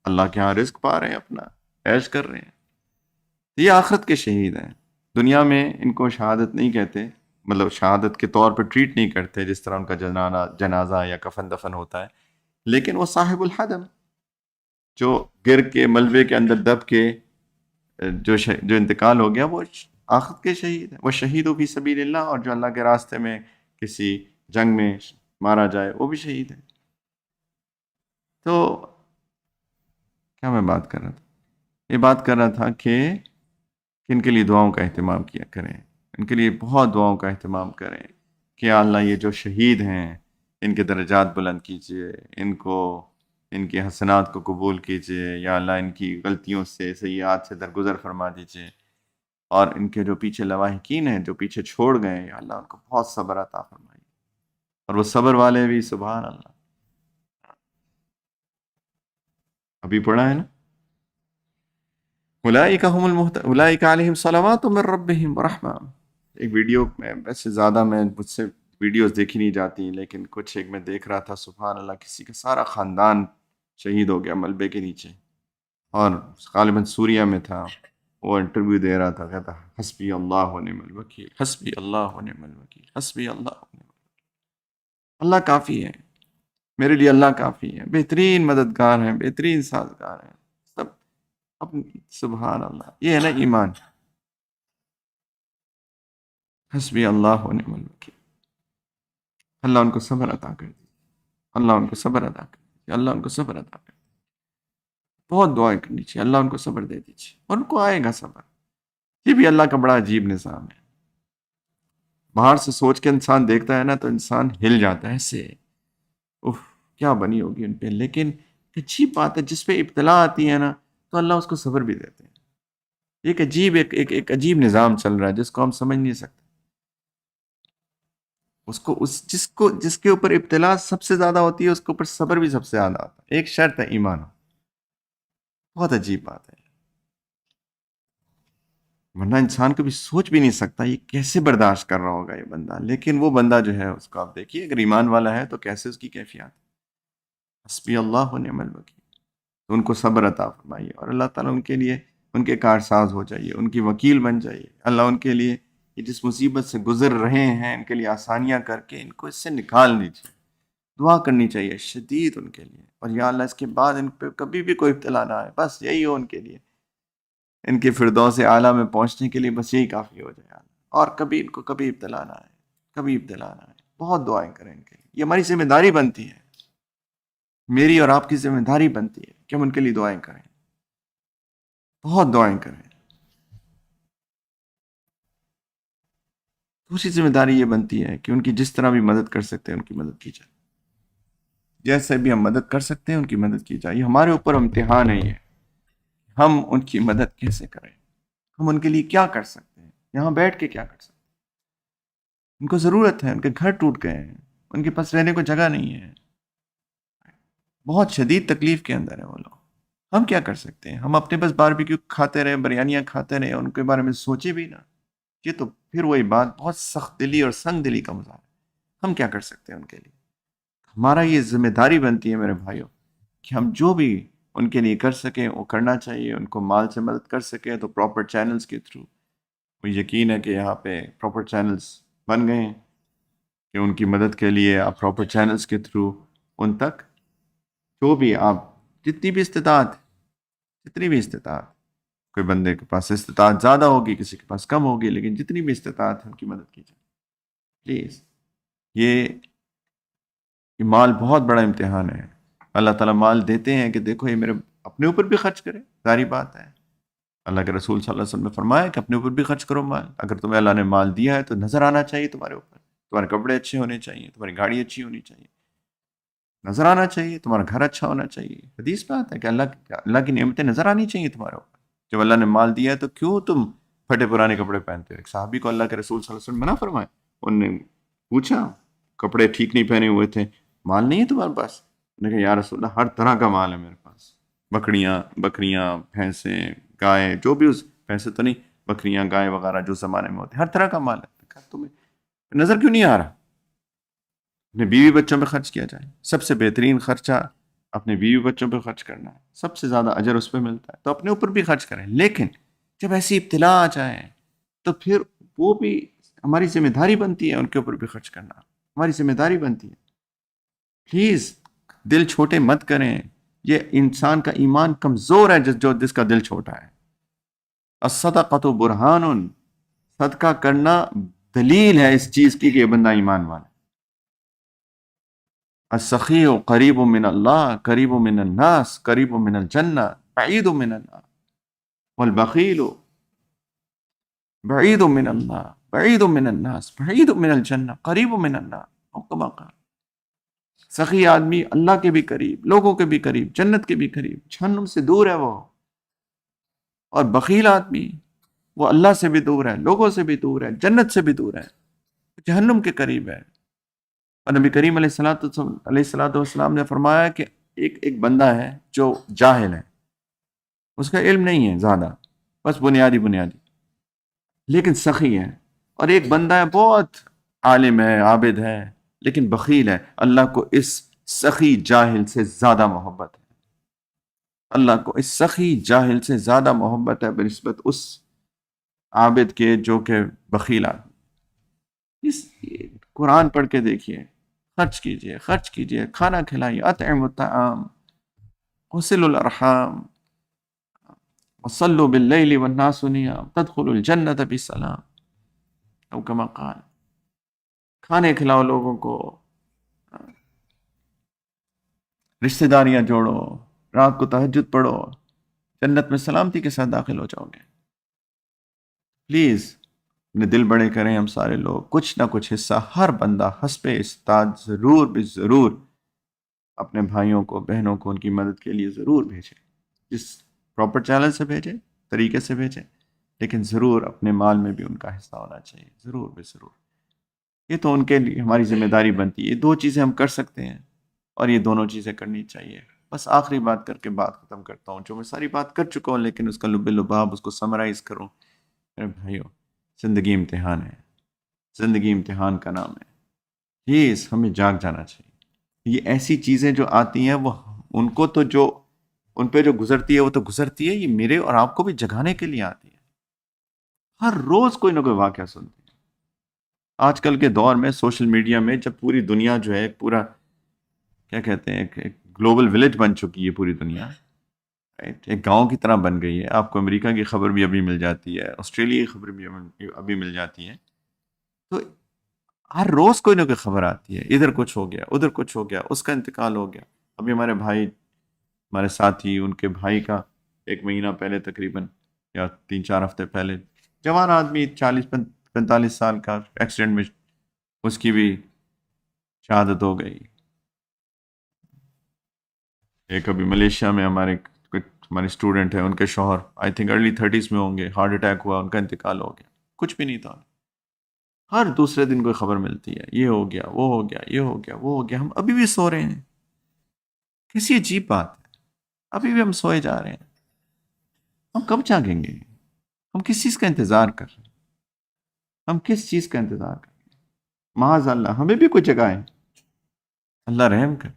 اللہ کے ہاں رزق پا رہے ہیں، اپنا عیش کر رہے ہیں۔ یہ آخرت کے شہید ہیں، دنیا میں ان کو شہادت نہیں کہتے، مطلب شہادت کے طور پر ٹریٹ نہیں کرتے جس طرح ان کا جنازہ یا کفن دفن ہوتا ہے، لیکن وہ صاحب الحدم جو گر کے ملبے کے اندر دب کے جو انتقال ہو گیا، وہ آخرت کے شہید ہیں۔ وہ شہید فی سبیل اللہ، اور جو اللہ کے راستے میں کسی جنگ میں مارا جائے وہ بھی شہید ہے۔ تو کیا میں بات کر رہا تھا؟ یہ بات کر رہا تھا کہ ان کے لیے دعاؤں کا اہتمام کیا کریں، ان کے لیے بہت دعاؤں کا اہتمام کریں کہ یا اللہ یہ جو شہید ہیں ان کے درجات بلند کیجئے، ان کے حسنات کو قبول کیجئے، یا اللہ ان کی غلطیوں سے سیئات سے درگزر فرما دیجئے، اور ان کے جو پیچھے لواحقین ہیں جو پیچھے چھوڑ گئے، یا اللہ ان کو بہت صبر عطا فرمائیے، اور وہ صبر والے بھی سبحان اللہ۔ ابھی پڑھا ہے نا، اولئک علیہم صلوات من ربہم ورحمہ۔ ایک ویڈیو میں، ویسے زیادہ مجھ سے ویڈیوز دیکھی نہیں جاتی، لیکن کچھ ایک میں دیکھ رہا تھا، سبحان اللہ، کسی کا سارا خاندان شہید ہو گیا ملبے کے نیچے، اور غالباً سوریا میں تھا، وہ انٹرویو دے رہا تھا، کہتا حسبی اللہ ونعم الوکیل، حسبی اللہ ونعم الوکیل، حسبی اللہ ونعم الوکیل۔ اللہ کافی ہے، میرے لیے اللہ کافی ہے، بہترین مددگار ہیں، بہترین سازگار ہیں سب اپنی۔ سبحان اللہ، یہ ہے نا ایمان، حسبی اللہ ونعم الوکیل۔ اللہ ان کو صبر عطا کر دی، اللہ ان کو صبر عطا کر دی، اللہ ان کو صبر عطا کر دی۔ بہت دعائیں کرنی چاہیے، اللہ ان کو صبر دے دیجیے، اور ان کو آئے گا صبر۔ یہ بھی اللہ کا بڑا عجیب نظام ہے، باہر سے سوچ کے انسان دیکھتا ہے نا تو انسان ہل جاتا ہے ایسے، اف کیا بنی ہوگی ان پہ، لیکن اچھی بات ہے جس پہ ابتلا آتی ہے نا تو اللہ اس کو صبر بھی دیتے ہیں۔ ایک عجیب ایک عجیب نظام چل رہا ہے جس کو ہم سمجھ نہیں سکتے، جس کے اوپر ابتلا سب سے زیادہ ہوتی ہے اس کے اوپر صبر بھی سب سے زیادہ آتا ہے۔ ایک شرط ہے ایمان، بہت عجیب بات ہے، ورنہ انسان کبھی سوچ بھی نہیں سکتا یہ کیسے برداشت کر رہا ہوگا یہ بندہ، لیکن وہ بندہ جو ہے اس کو آپ دیکھیے اگر ایمان والا ہے تو کیسے اس کی کیفیات، حسبی اللہ ونعم الوکیل۔ تو ان کو صبر عطا فرمائیے، اور اللہ تعالیٰ ان کے لیے ان کے کارساز ہو جائیے، ان کی وکیل بن جائیے۔ اللہ ان کے لیے یہ جس مصیبت سے گزر رہے ہیں ان کے لیے آسانیاں کر کے ان کو اس سے نکال دیجیے، دعا کرنی چاہیے شدید ان کے لیے، اور یا اللہ اس کے بعد ان پہ کبھی بھی کوئی ابتلا نہ آئے، بس یہی ہو ان کے لیے، ان کے فردوس اعلیٰ میں پہنچنے کے لیے بس یہی کافی ہو جائے، اور کبھی ان کو کبھی ابتلا نہ آئے، کبھی ابتلا نہ آئے۔ بہت دعائیں کریں ان کے لیے، یہ ہماری ذمہ داری بنتی ہے، میری اور آپ کی ذمہ داری بنتی ہے کہ ہم ان کے لیے دعائیں کریں، بہت دعائیں کریں۔ دوسری ذمہ داری یہ بنتی ہے کہ ان کی جس طرح بھی مدد کر سکتے ہیں ان کی مدد کی جائے، جیسے بھی ہم مدد کر سکتے ہیں ان کی مدد کی جائے۔ یہ ہمارے اوپر امتحان ہے، یہ ہم ان کی مدد کیسے کریں، ہم ان کے لیے کیا کر سکتے ہیں، یہاں بیٹھ کے کیا کر سکتے ہیں۔ ان کو ضرورت ہے، ان کے گھر ٹوٹ گئے ہیں، ان کے پاس رہنے کو جگہ نہیں ہے، بہت شدید تکلیف کے اندر ہے وہ لوگ، ہم کیا کر سکتے ہیں؟ ہم اپنے بس باربیکیو کھاتے رہے، بریانیاں کھاتے رہے، ان کے بارے میں سوچے بھی نہ. یہ تو پھر وہی بات، بہت سخت دلی اور سنگ دلی کا مظاہرہ ہے. ہم کیا کر سکتے ہیں ان کے لیے؟ ہمارا یہ ذمہ داری بنتی ہے میرے بھائیوں کہ ہم جو بھی ان کے لیے کر سکیں وہ کرنا چاہیے. ان کو مال سے مدد کر سکیں تو پراپر چینلز کے تھرو. مجھے یقین ہے کہ یہاں پہ پراپر چینلز بن گئے ہیں کہ ان کی مدد کے لیے آپ پراپر چینلز کے تھرو ان تک جو بھی آپ جتنی بھی استطاعت، جتنی بھی استطاعت، کوئی بندے کے پاس استطاعت زیادہ ہوگی، کسی کے پاس کم ہوگی، لیکن جتنی بھی استطاعت ہے ان کی مدد کی جائے پلیز. یہ مال بہت بڑا امتحان ہے. اللہ تعالیٰ مال دیتے ہیں کہ دیکھو یہ میرے اپنے اوپر بھی خرچ کرے، ظاہری بات ہے. اللہ کے رسول صلی اللہ علیہ وسلم نے فرمایا کہ اپنے اوپر بھی خرچ کرو مال. اگر تمہیں اللہ نے مال دیا ہے تو نظر آنا چاہیے تمہارے اوپر. تمہارے کپڑے اچھے ہونے چاہیے، تمہاری گاڑی اچھی ہونی چاہیے، نظر آنا چاہیے، تمہارا گھر اچھا ہونا چاہیے. حدیث بات ہے کہ اللہ کی نعمتیں نظر آنی چاہیے تمہارے اوپر. جب اللہ نے مال دیا ہے تو کیوں تم پھٹے پرانے کپڑے پہنتے ہو؟ ایک صحابی کو اللہ کے رسول صلی اللہ علیہ وسلم منع فرمائے. انہوں نے پوچھا، کپڑے ٹھیک نہیں پہنے ہوئے تھے، مال نہیں ہے تمہارے پاس؟ انہوں نے کہا یا رسول اللہ ہر طرح کا مال ہے میرے پاس. بکریاں بھینسیں گائے، جو بھی، اس بھینسیں تو نہیں، بکریاں گائے وغیرہ جو زمانے میں ہوتے ہیں، ہر طرح کا مال ہے. کہا تمہیں نظر کیوں نہیں آ رہا؟ اپنے بیوی بچوں پہ خرچ کیا جائے. سب سے بہترین خرچہ اپنے بیوی بچوں پہ خرچ کرنا ہے، سب سے زیادہ اجر اس پہ ملتا ہے. تو اپنے اوپر بھی خرچ کریں، لیکن جب ایسی ابتلا آ جائے تو پھر وہ بھی ہماری ذمہ داری بنتی ہے ان کے اوپر بھی خرچ کرنا، ہماری ذمہ داری بنتی ہے. پلیز دل چھوٹے مت کریں. یہ انسان کا ایمان کمزور ہے جس کا دل چھوٹا ہے. الصدقۃ برہان، صدقہ کرنا دلیل ہے اس چیز کی کہ یہ بندہ ایمان والا ہے. السخی قریب من اللہ، قریب من الناس، قریب من الجنہ، بعید من اللہ. والبخیل بعید من اللہ، بعید من الناس، بعید من الجنہ، قریب من اللہ. او کما قال. سخی آدمی اللہ کے بھی قریب، لوگوں کے بھی قریب، جنت کے بھی قریب، جہنم سے دور ہے وہ. اور بخیل آدمی وہ اللہ سے بھی دور ہے، لوگوں سے بھی دور ہے، جنت سے بھی دور ہے، جہنم کے قریب ہے. اور نبی کریم علیہ السلام نے فرمایا کہ ایک بندہ ہے جو جاہل ہے، اس کا علم نہیں ہے زیادہ، بس بنیادی لیکن سخی ہے. اور ایک بندہ ہے بہت عالم ہے، عابد ہے، لیکن بخیل ہے. اللہ کو اس سخی جاہل سے زیادہ محبت ہے. اللہ کو اس سخی جاہل سے زیادہ محبت ہے بنسبت اس عابد کے جو کہ بخیل آدمی. اس قرآن پڑھ کے دیکھیے، خرچ کیجئے، کھانا کھلائیے. اطعموا الطعام وصلوا الارحام وصلوا باللیل والناس نیام تدخلوا الجنة بسلام. او کما قال. کھانے کھلاؤ لوگوں کو، رشتہ داریاں جوڑو، رات کو تہجد پڑھو، جنت میں سلامتی کے ساتھ داخل ہو جاؤ گے. پلیز اپنے دل بڑے کریں. ہم سارے لوگ کچھ نہ کچھ حصہ، ہر بندہ حسب استطاعت ضرور اپنے بھائیوں کو، بہنوں کو ان کی مدد کے لیے ضرور بھیجیں. جس پراپر چینل سے بھیجیں، طریقے سے بھیجیں، لیکن ضرور اپنے مال میں بھی ان کا حصہ ہونا چاہیے، ضرور. یہ تو ان کے لیے ہماری ذمہ داری بنتی ہے. یہ دو چیزیں ہم کر سکتے ہیں اور یہ دونوں چیزیں کرنی چاہیے. بس آخری بات کر کے بات ختم کرتا ہوں، جو میں ساری بات کر چکا ہوں، لیکن اس کا لب لباب، اس کو سمرائز کروں. میرے بھائیو، زندگی امتحان ہے، زندگی امتحان کا نام ہے. پلیز ہمیں جاگ جانا چاہیے. یہ ایسی چیزیں جو آتی ہیں وہ ان کو تو جو ان پہ جو گزرتی ہے وہ تو گزرتی ہے، یہ میرے اور آپ کو بھی جگانے کے لیے آتی ہے. ہر روز کوئی نہ کوئی واقعہ سنتے ہیں. آج کل کے دور میں سوشل میڈیا میں جب پوری دنیا جو ہے ایک پورا کیا کہتے ہیں ایک گلوبل ولیج بن چکی ہے پوری دنیا، ایک گاؤں کی طرح بن گئی ہے. آپ کو امریکہ کی خبر بھی ابھی مل جاتی ہے، آسٹریلیا کی خبر بھی ابھی مل جاتی ہے. تو ہر روز کوئی نہ کوئی خبر آتی ہے، ادھر کچھ ہو گیا، ادھر کچھ ہو گیا، اس کا انتقال ہو گیا. ابھی ہمارے بھائی، ہمارے ساتھی، ان کے بھائی کا 1 مہینہ پہلے تقریباً، یا 3-4 ہفتے پہلے، جوان آدمی 40-45 سال کا ایکسیڈنٹ میں اس کی بھی شہادت ہو گئی. ایک ابھی ملیشیا میں ہمارے اسٹوڈنٹ ہیں، ان کے شوہر آئی تھنک ارلی 30s میں ہوں گے، ہارٹ اٹیک ہوا، ان کا انتقال ہو گیا. کچھ بھی نہیں تھا. ہر دوسرے دن کوئی خبر ملتی ہے، یہ ہو گیا، وہ ہو گیا، یہ ہو گیا، وہ ہو گیا. ہم ابھی بھی سو رہے ہیں. کیسی عجیب بات ہے. ابھی بھی ہم سوئے جا رہے ہیں. ہم کب جاگیں گے؟ ہم کس چیز کا انتظار کر رہے ہیں؟ ہم کس چیز کا انتظار کر رہے ہیں؟ معاذ اللہ ہمیں بھی کوئی جگہ ہے. اللہ رحم کر.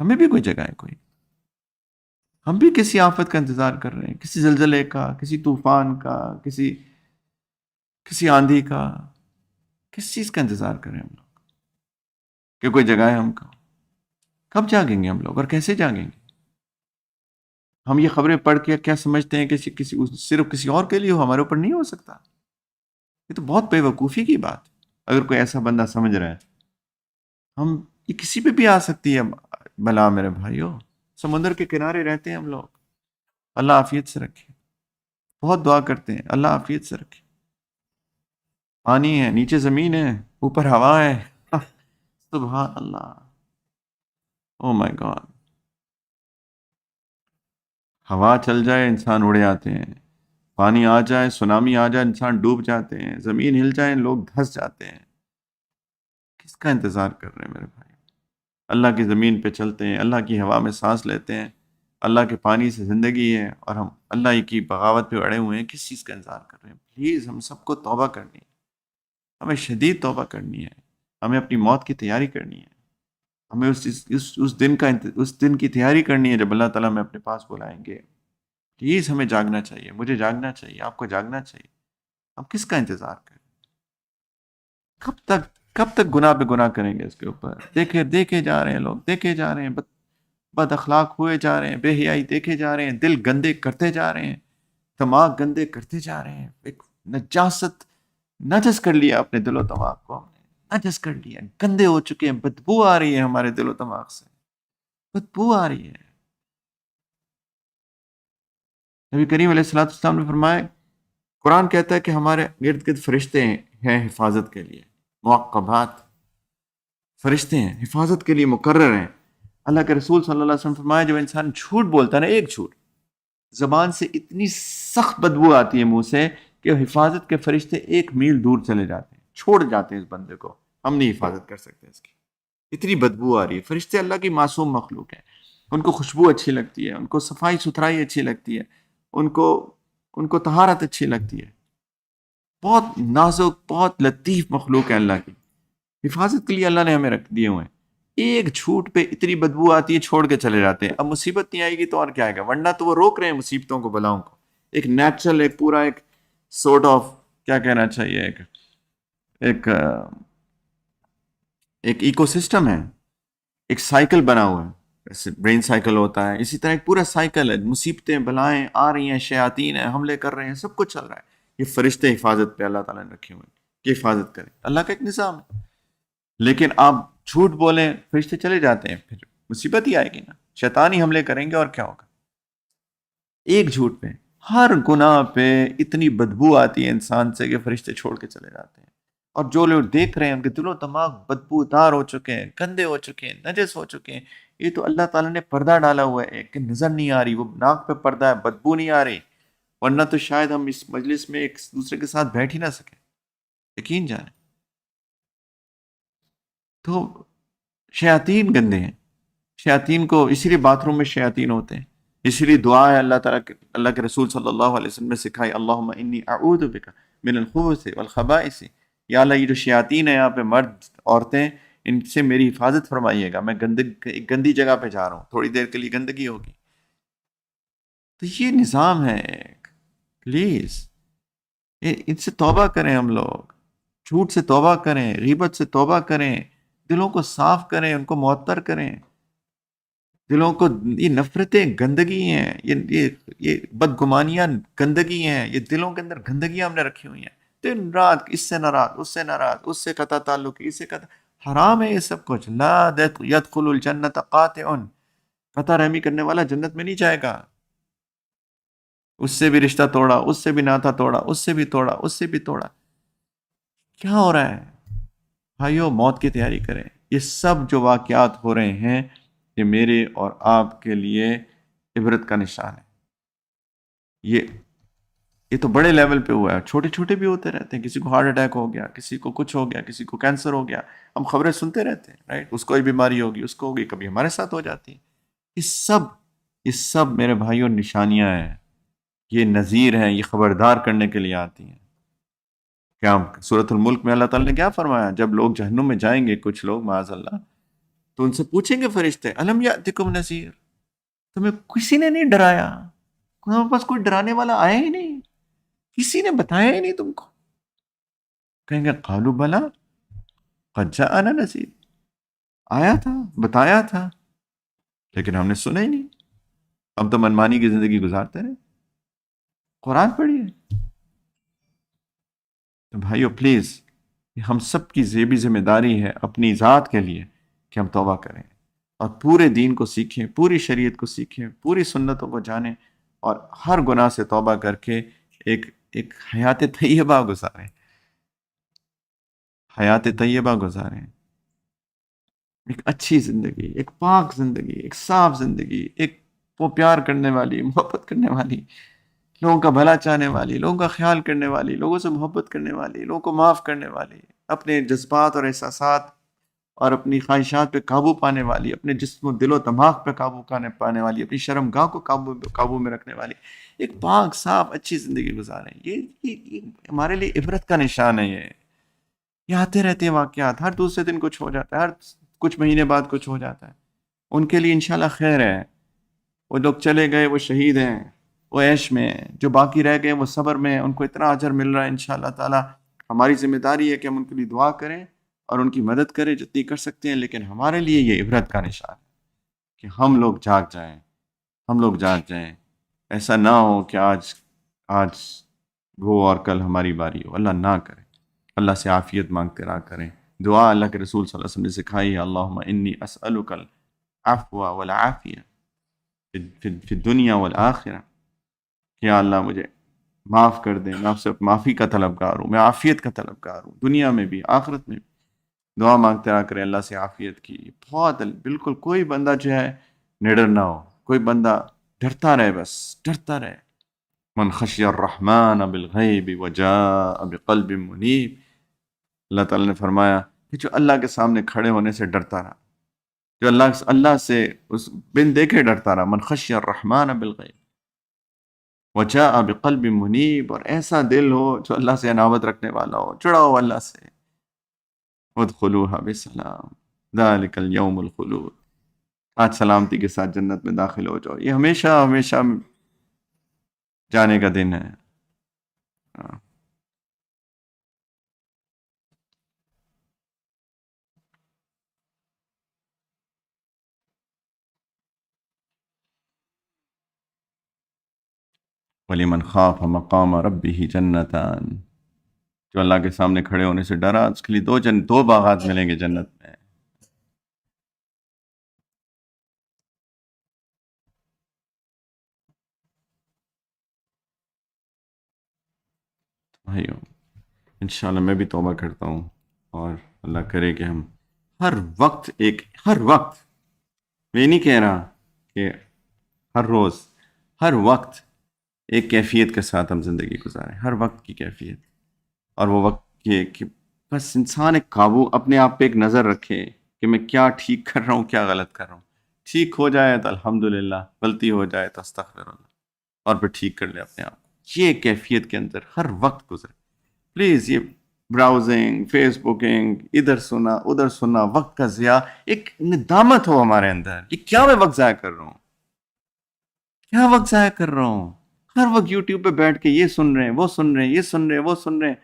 ہمیں بھی کوئی جگہ ہے کوئی. ہم بھی کسی آفت کا انتظار کر رہے ہیں، کسی زلزلے کا، کسی طوفان کا، کسی آندھی کا. کس چیز کا انتظار کر رہے ہیں ہم لوگ کہ کوئی جگہ ہے ہم کو؟ کب جاگیں گے ہم لوگ اور کیسے جاگیں گے؟ ہم یہ خبریں پڑھ کے کیا سمجھتے ہیں کہ صرف کسی اور کے لیے ہو، ہمارے اوپر نہیں ہو سکتا؟ یہ تو بہت بے وقوفی کی بات ہے اگر کوئی ایسا بندہ سمجھ رہا ہے. ہم یہ کسی پہ بھی آ سکتی ہے بلا میرے بھائیو. سمندر کے کنارے رہتے ہیں ہم لوگ. اللہ عافیت سے رکھے. بہت دعا کرتے ہیں اللہ عافیت سے رکھے. پانی ہے، نیچے زمین ہے، اوپر ہوا ہے. سبحان اللہ. او مائی گاڈ. ہوا چل جائے انسان اڑ جاتے ہیں. پانی آ جائے، سونامی آ جائے، انسان ڈوب جاتے ہیں. زمین ہل جائے، لوگ دھس جاتے ہیں. کس کا انتظار کر رہے ہیں میرے بھائی؟ اللہ کی زمین پہ چلتے ہیں، اللہ کی ہوا میں سانس لیتے ہیں، اللہ کے پانی سے زندگی ہے، اور ہم اللہ کی بغاوت پہ اڑے ہوئے ہیں. کس چیز کا انتظار کر رہے ہیں؟ پلیز ہم سب کو توبہ کرنی ہے. ہمیں شدید توبہ کرنی ہے. ہمیں اپنی موت کی تیاری کرنی ہے. ہمیں اس دن کی تیاری کرنی ہے جب اللہ تعالیٰ ہمیں اپنے پاس بلائیں گے. پلیز ہمیں جاگنا چاہیے. مجھے جاگنا چاہیے، آپ کو جاگنا چاہیے. ہم کس کا انتظار کریں؟ کب تک گناہ پہ گناہ کریں گے اس کے اوپر؟ دیکھے جا رہے ہیں لوگ، دیکھے جا رہے ہیں، بد اخلاق ہوئے جا رہے ہیں، بے حیائی دیکھے جا رہے ہیں، دل گندے کرتے جا رہے ہیں، دماغ گندے کرتے جا رہے ہیں. ایک نجس کر لیا اپنے دل و دماغ کو. ہم نے نجس کر لیا، گندے ہو چکے ہیں. بدبو آ رہی ہے ہمارے دل و دماغ سے، بدبو آ رہی ہے. نبی کریم علیہ الصلوۃ والسلام نے فرمایا، قرآن کہتا ہے کہ ہمارے ارد گرد فرشتے ہیں حفاظت کے لیے. معقبات، فرشتے ہیں حفاظت کے لیے مقرر ہیں. اللہ کے رسول صلی اللہ علیہ وسلم فرمایا جب انسان جھوٹ بولتا ہے نا، ایک جھوٹ، زبان سے اتنی سخت بدبو آتی ہے منہ سے کہ حفاظت کے فرشتے 1 میل دور چلے جاتے ہیں، چھوڑ جاتے ہیں اس بندے کو. ہم نہیں حفاظت کر سکتے اس کی، اتنی بدبو آ رہی ہے. فرشتے اللہ کی معصوم مخلوق ہیں. ان کو خوشبو اچھی لگتی ہے، ان کو صفائی ستھرائی اچھی لگتی ہے، ان کو طہارت اچھی لگتی ہے. بہت نازک، بہت لطیف مخلوق ہے اللہ کی. حفاظت کے لیے اللہ نے ہمیں رکھ دیے ہوئے ہیں. ایک جھوٹ پہ اتنی بدبو آتی ہے، چھوڑ کے چلے جاتے ہیں. اب مصیبت نہیں آئے گی تو اور کیا آئے گا؟ ورنہ تو وہ روک رہے ہیں مصیبتوں کو، بلاؤں کو. ایک نیچرل، ایک پورا، ایک سورٹ آف، کیا کہنا چاہیے، ایک ایک ایکو سسٹم ہے، ایک سائیکل بنا ہوا ہے. جیسے برین سائیکل ہوتا ہے، اسی طرح ایک پورا سائیکل ہے. مصیبتیں بلائیں آ رہی ہیں، شیاطین ہیں، حملے کر رہے ہیں، سب کچھ چل رہا ہے. یہ فرشتے حفاظت پہ اللہ تعالیٰ نے رکھے ہوئے ہیں کہ حفاظت کریں. اللہ کا ایک نظام ہے. لیکن آپ جھوٹ بولیں، فرشتے چلے جاتے ہیں، پھر مصیبت ہی آئے گی نا. شیطان ہی حملے کریں گے اور کیا ہوگا. ایک جھوٹ پہ، ہر گناہ پہ اتنی بدبو آتی ہے انسان سے کہ فرشتے چھوڑ کے چلے جاتے ہیں. اور جو لوگ دیکھ رہے ہیں ان کے دل و دماغ بدبو دار ہو چکے ہیں، گندے ہو چکے ہیں، نجس ہو چکے ہیں. یہ تو اللہ تعالیٰ نے پردہ ڈالا ہوا ہے کہ نظر نہیں آ رہی، وہ ناک پہ پردہ ہے، بدبو نہیں آ رہی. ورنہ تو شاید ہم اس مجلس میں ایک دوسرے کے ساتھ بیٹھ ہی نہ سکیں. یقین جانیں. تو شیاطین گندے ہیں. شیاطین کو اسی لیے باتھ روم میں شیاطین ہوتے ہیں. اسی لیے دعا ہے اللہ تعالیٰ کے، اللہ کے رسول صلی اللہ علیہ وسلم نے سکھائی، اللہم انی اعوذ بک من الخبث والخبائث. یا اللہ یہ جو شیاطین ہیں یہاں پہ، مرد عورتیں، ان سے میری حفاظت فرمائیے گا. میں ایک گندی جگہ پہ جا رہا ہوں، تھوڑی دیر کے لیے گندگی ہوگی. تو یہ نظام ہے ایک. پلیز ان سے توبہ کریں ہم لوگ. جھوٹ سے توبہ کریں، غیبت سے توبہ کریں. دلوں کو صاف کریں، ان کو معطر کریں. دلوں کو، یہ نفرتیں گندگی ہیں، یہ بدگمانیاں گندگی ہیں. یہ دلوں کے اندر گندگیاں ہم نے رکھی ہوئی ہیں. دن رات اس سے ناراض، اس سے ناراض، اس سے قطع تعلق، اس سے قطع. حرام ہے یہ سب کچھ. لا يدخل الجنت قاطع. قطع رحمی کرنے والا جنت میں نہیں جائے گا. اس سے بھی رشتہ توڑا، اس سے بھی ناتا توڑا، اس سے بھی توڑا، اس سے بھی توڑا. کیا ہو رہا ہے بھائیو؟ موت کی تیاری کریں. یہ سب جو واقعات ہو رہے ہیں، یہ میرے اور آپ کے لیے عبرت کا نشان ہے. یہ تو بڑے لیول پہ ہوا ہے، چھوٹے چھوٹے بھی ہوتے رہتے ہیں. کسی کو ہارٹ اٹیک ہو گیا، کسی کو کچھ ہو گیا، کسی کو کینسر ہو گیا. ہم خبریں سنتے رہتے ہیں، رائٹ. اس کو بھی بیماری ہوگی، اس کو ہوگی، کبھی ہمارے ساتھ ہو جاتی ہے. یہ سب یہ سب میرے بھائیوں نشانیاں ہیں، یہ نذیر ہیں، یہ خبردار کرنے کے لیے آتی ہیں۔ کیا سورۃ الملک میں اللہ تعالیٰ نے کیا فرمایا؟ جب لوگ جہنم میں جائیں گے، کچھ لوگ معاذ اللہ، تو ان سے پوچھیں گے فرشتے، الم یاتکم نذیر، تمہیں کسی نے نہیں ڈرایا؟ تمہارے پاس کوئی ڈرانے والا آیا ہی نہیں، کسی نے بتایا ہی نہیں تم کو؟ کہیں گے قالوا بلا قد جاءنا نذیر، آیا تھا، بتایا تھا، لیکن ہم نے سنا ہی نہیں، ہم تو منمانی کی زندگی گزارتے رہے۔ قرآن پڑھیے تو بھائیو پلیز، یہ ہم سب کی زیبی ذمہ داری ہے اپنی ذات کے لیے کہ ہم توبہ کریں اور پورے دین کو سیکھیں، پوری شریعت کو سیکھیں، پوری سنتوں کو جانیں، اور ہر گناہ سے توبہ کر کے ایک ایک حیات طیبہ گزاریں، حیات طیبہ گزاریں، ایک اچھی زندگی، ایک پاک زندگی، ایک صاف زندگی، ایک وہ پیار کرنے والی، محبت کرنے والی، لوگوں کا بھلا چاہنے والی، لوگوں کا خیال کرنے والی، لوگوں سے محبت کرنے والی، لوگوں کو معاف کرنے والی، اپنے جذبات اور احساسات اور اپنی خواہشات پہ قابو پانے والی، اپنے جسم و دل و دماغ پہ قابو پانے والی، اپنی شرمگاہ کو قابو میں رکھنے والی، ایک پاک صاف اچھی زندگی گزاریں۔ یہ ہمارے لیے عبرت کا نشان ہے۔ یہ آتے رہتے ہیں واقعات، ہر دوسرے دن کچھ ہو جاتا ہے، ہر کچھ مہینے بعد کچھ ہو جاتا ہے۔ ان کے لیے انشاءاللہ خیر ہے، وہ لوگ چلے گئے وہ شہید ہیں، وہ عیش میں ہیں، جو باقی رہ گئے وہ صبر میں ہیں، ان کو اتنا اجر مل رہا ہے انشاءاللہ تعالی۔ ہماری ذمہ داری ہے کہ ہم ان کے لیے دعا کریں اور ان کی مدد کریں جتنی کر سکتے ہیں، لیکن ہمارے لیے یہ عبرت کا نشان ہے کہ ہم لوگ جاگ جائیں، ہم لوگ جاگ جائیں۔ ایسا نہ ہو کہ آج وہ اور کل ہماری باری ہو، اللہ نہ کرے۔ اللہ سے عافیت مانگتے رہا کریں۔ دعا اللہ کے رسول صلی اللہ علیہ وسلم نے سکھائی ہے، اللہم انی اسألک العفو والعافیہ فی الدنیا والآخرہ، کہ یا اللہ مجھے معاف کر دیں، میں آپ سے معافی کا طلبگار ہوں، میں عافیت کا طلبگار ہوں، دنیا میں بھی آخرت میں بھی۔ دعا مانگتے رہا کریں اللہ سے عافیت کی۔ بہت بالکل کوئی بندہ جو ہے نڈر نہ ہو، کوئی بندہ ڈرتا رہے، بس ڈرتا رہے۔ من خشی الرحمن بالغیب وجاء بقلب منیب، اللہ تعالیٰ نے فرمایا کہ جو اللہ کے سامنے کھڑے ہونے سے ڈرتا رہا، جو اللہ سے اس بن دیکھے ڈرتا رہا، من خشی الرحمن بالغیب وجاء بقلب منیب، اور ایسا دل ہو جو اللہ سے عنابت رکھنے والا ہو، جڑا ہو اللہ سے، ادخلوها بسلام ذلک اليوم الخلود، آج سلامتی کے ساتھ جنت میں داخل ہو جاؤ، یہ ہمیشہ ہمیشہ جانے کا دن ہے۔ وَلِمَنْ خَافَ مَقَامَ رَبِّهِ جَنَّتَانِ، جو اللہ کے سامنے کھڑے ہونے سے ڈرا، اس کے لیے دو باغات ملیں گے جنت میں۔ بھائیو انشاءاللہ میں بھی توبہ کرتا ہوں، اور اللہ کرے کہ ہم ہر وقت، میں نہیں کہہ رہا کہ ہر روز، ہر وقت ایک کیفیت کے ساتھ ہم زندگی گزاریں، ہر وقت کی کیفیت، اور وہ وقت یہ کہ بس انسان ایک قابو اپنے آپ پہ ایک نظر رکھے کہ میں کیا ٹھیک کر رہا ہوں، کیا غلط کر رہا ہوں۔ ٹھیک ہو جائے تو الحمدللہ، غلطی ہو جائے تو استغفر اللہ، اور پھر ٹھیک کر لے اپنے آپ کو۔ یہ کیفیت کے اندر ہر وقت گزرے پلیز۔ یہ براؤزنگ، فیس بکنگ، ادھر سنا ادھر سنا، وقت کا ضیاع، ایک ندامت ہو ہمارے اندر، یہ کیا میں وقت ضائع کر رہا ہوں، کیا وقت ضائع کر رہا ہوں۔ ہر وقت یوٹیوب پہ بیٹھ کے یہ سن رہے ہیں، وہ سن رہے ہیں، یہ سن رہے ہیں، وہ سن رہے ہیں،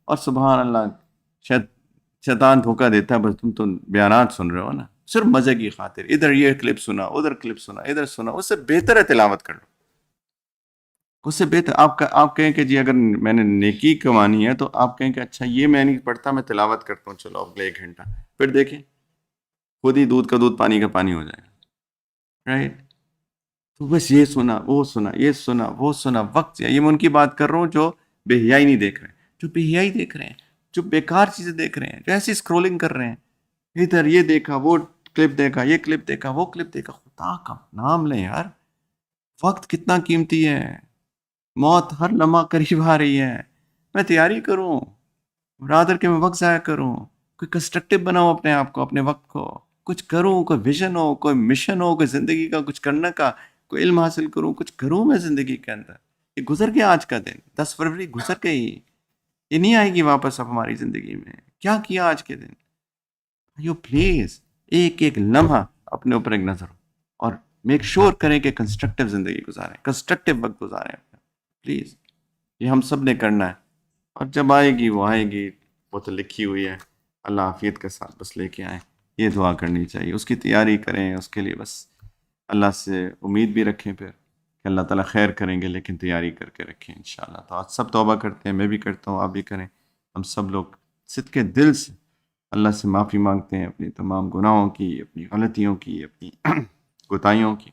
اور سبحان اللہ شیطان دھوکہ دیتا ہے، بس تم تو بیانات سن رہے ہو نا، صرف مزے کی خاطر، ادھر یہ کلپ سنا، ادھر کلپ سنا، ادھر سنا۔ اس سے بہتر ہے تلاوت کر لو، اس سے بہتر آپ کہیں کہ جی اگر میں نے نیکی کمانی ہے تو آپ کہیں کہ اچھا یہ میں نہیں پڑھتا، میں تلاوت کرتا ہوں، چلو اگلے 1 گھنٹہ، پھر دیکھیں خود ہی دودھ کا دودھ پانی کا پانی ہو جائے گا، رائٹ؟ تو بس یہ سنا، وہ سنا، یہ سنا، وہ سنا، وقت یہ میں ان کی بات کر رہا ہوں جو بے حیائی نہیں دیکھ رہے ہیں، جو بے حیائی دیکھ رہے ہیں، جو بیکار چیزیں دیکھ رہے ہیں، جو ایسی اسکرولنگ کر رہے ہیں، ادھر یہ دیکھا، وہ کلپ دیکھا، یہ کلپ دیکھا، وہ کلپ دیکھا۔ خدا کا نام لیں یار، وقت کتنا قیمتی ہے، موت ہر لمحہ قریب آ رہی ہے۔ میں تیاری کروں برادر کہ میں وقت ضائع کروں، کوئی کنسٹرکٹیو بناؤں اپنے آپ کو، اپنے وقت کو، کچھ کروں، کوئی ویژن ہو، کوئی مشن ہو، کوئی زندگی کا کچھ کرنے کا، کوئی علم حاصل کروں، کچھ کروں میں زندگی کے اندر. یہ گزر گیا آج کا دن، 10 فروری گزر گئی، یہ نہیں آئے گی واپس اب ہماری زندگی میں. کیا کیا آج کے دن؟ یو پلیز ایک ایک لمحہ اپنے اوپر ایک نظر ہو اور میک شور کریں کہ کنسٹرکٹیو زندگی گزاریں، کنسٹرکٹیو وقت گزاریں پلیز. یہ ہم سب نے کرنا ہے، اور جب آئے گی وہ آئے گی، وہ تو لکھی ہوئی ہے. اللہ عافیت کے ساتھ بس لے کے آئیں، یہ دعا کرنی چاہیے. اس کی تیاری کریں، اس کے لیے بس اللہ سے امید بھی رکھیں پھر کہ اللہ تعالیٰ خیر کریں گے، لیکن تیاری کر کے رکھیں انشاءاللہ. تو آج سب توبہ کرتے ہیں، میں بھی کرتا ہوں، آپ بھی کریں. ہم سب لوگ صدقے دل سے اللہ سے معافی مانگتے ہیں اپنی تمام گناہوں کی، اپنی غلطیوں کی، اپنی کوتاہیوں کی.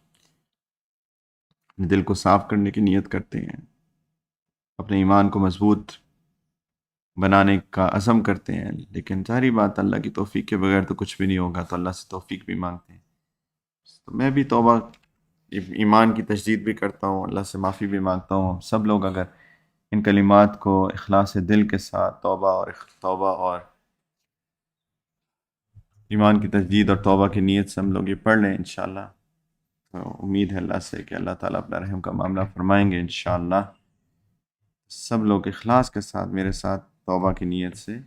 اپنے دل کو صاف کرنے کی نیت کرتے ہیں، اپنے ایمان کو مضبوط بنانے کا عزم کرتے ہیں. لیکن ظاہری بات اللہ کی توفیق کے بغیر تو کچھ بھی نہیں ہوگا، تو اللہ سے توفیق بھی مانگتے ہیں. تو میں بھی توبہ، ایمان کی تجدید بھی کرتا ہوں، اللہ سے معافی بھی مانگتا ہوں. سب لوگ اگر ان کلمات کو اخلاص دل کے ساتھ توبہ اور ایمان کی تجدید اور توبہ کی نیت سے ہم لوگ یہ پڑھ لیں انشاءاللہ، تو امید ہے اللہ سے کہ اللہ تعالیٰ اپنا رحم کا معاملہ فرمائیں گے انشاءاللہ. سب لوگ اخلاص کے ساتھ میرے ساتھ توبہ کی نیت سے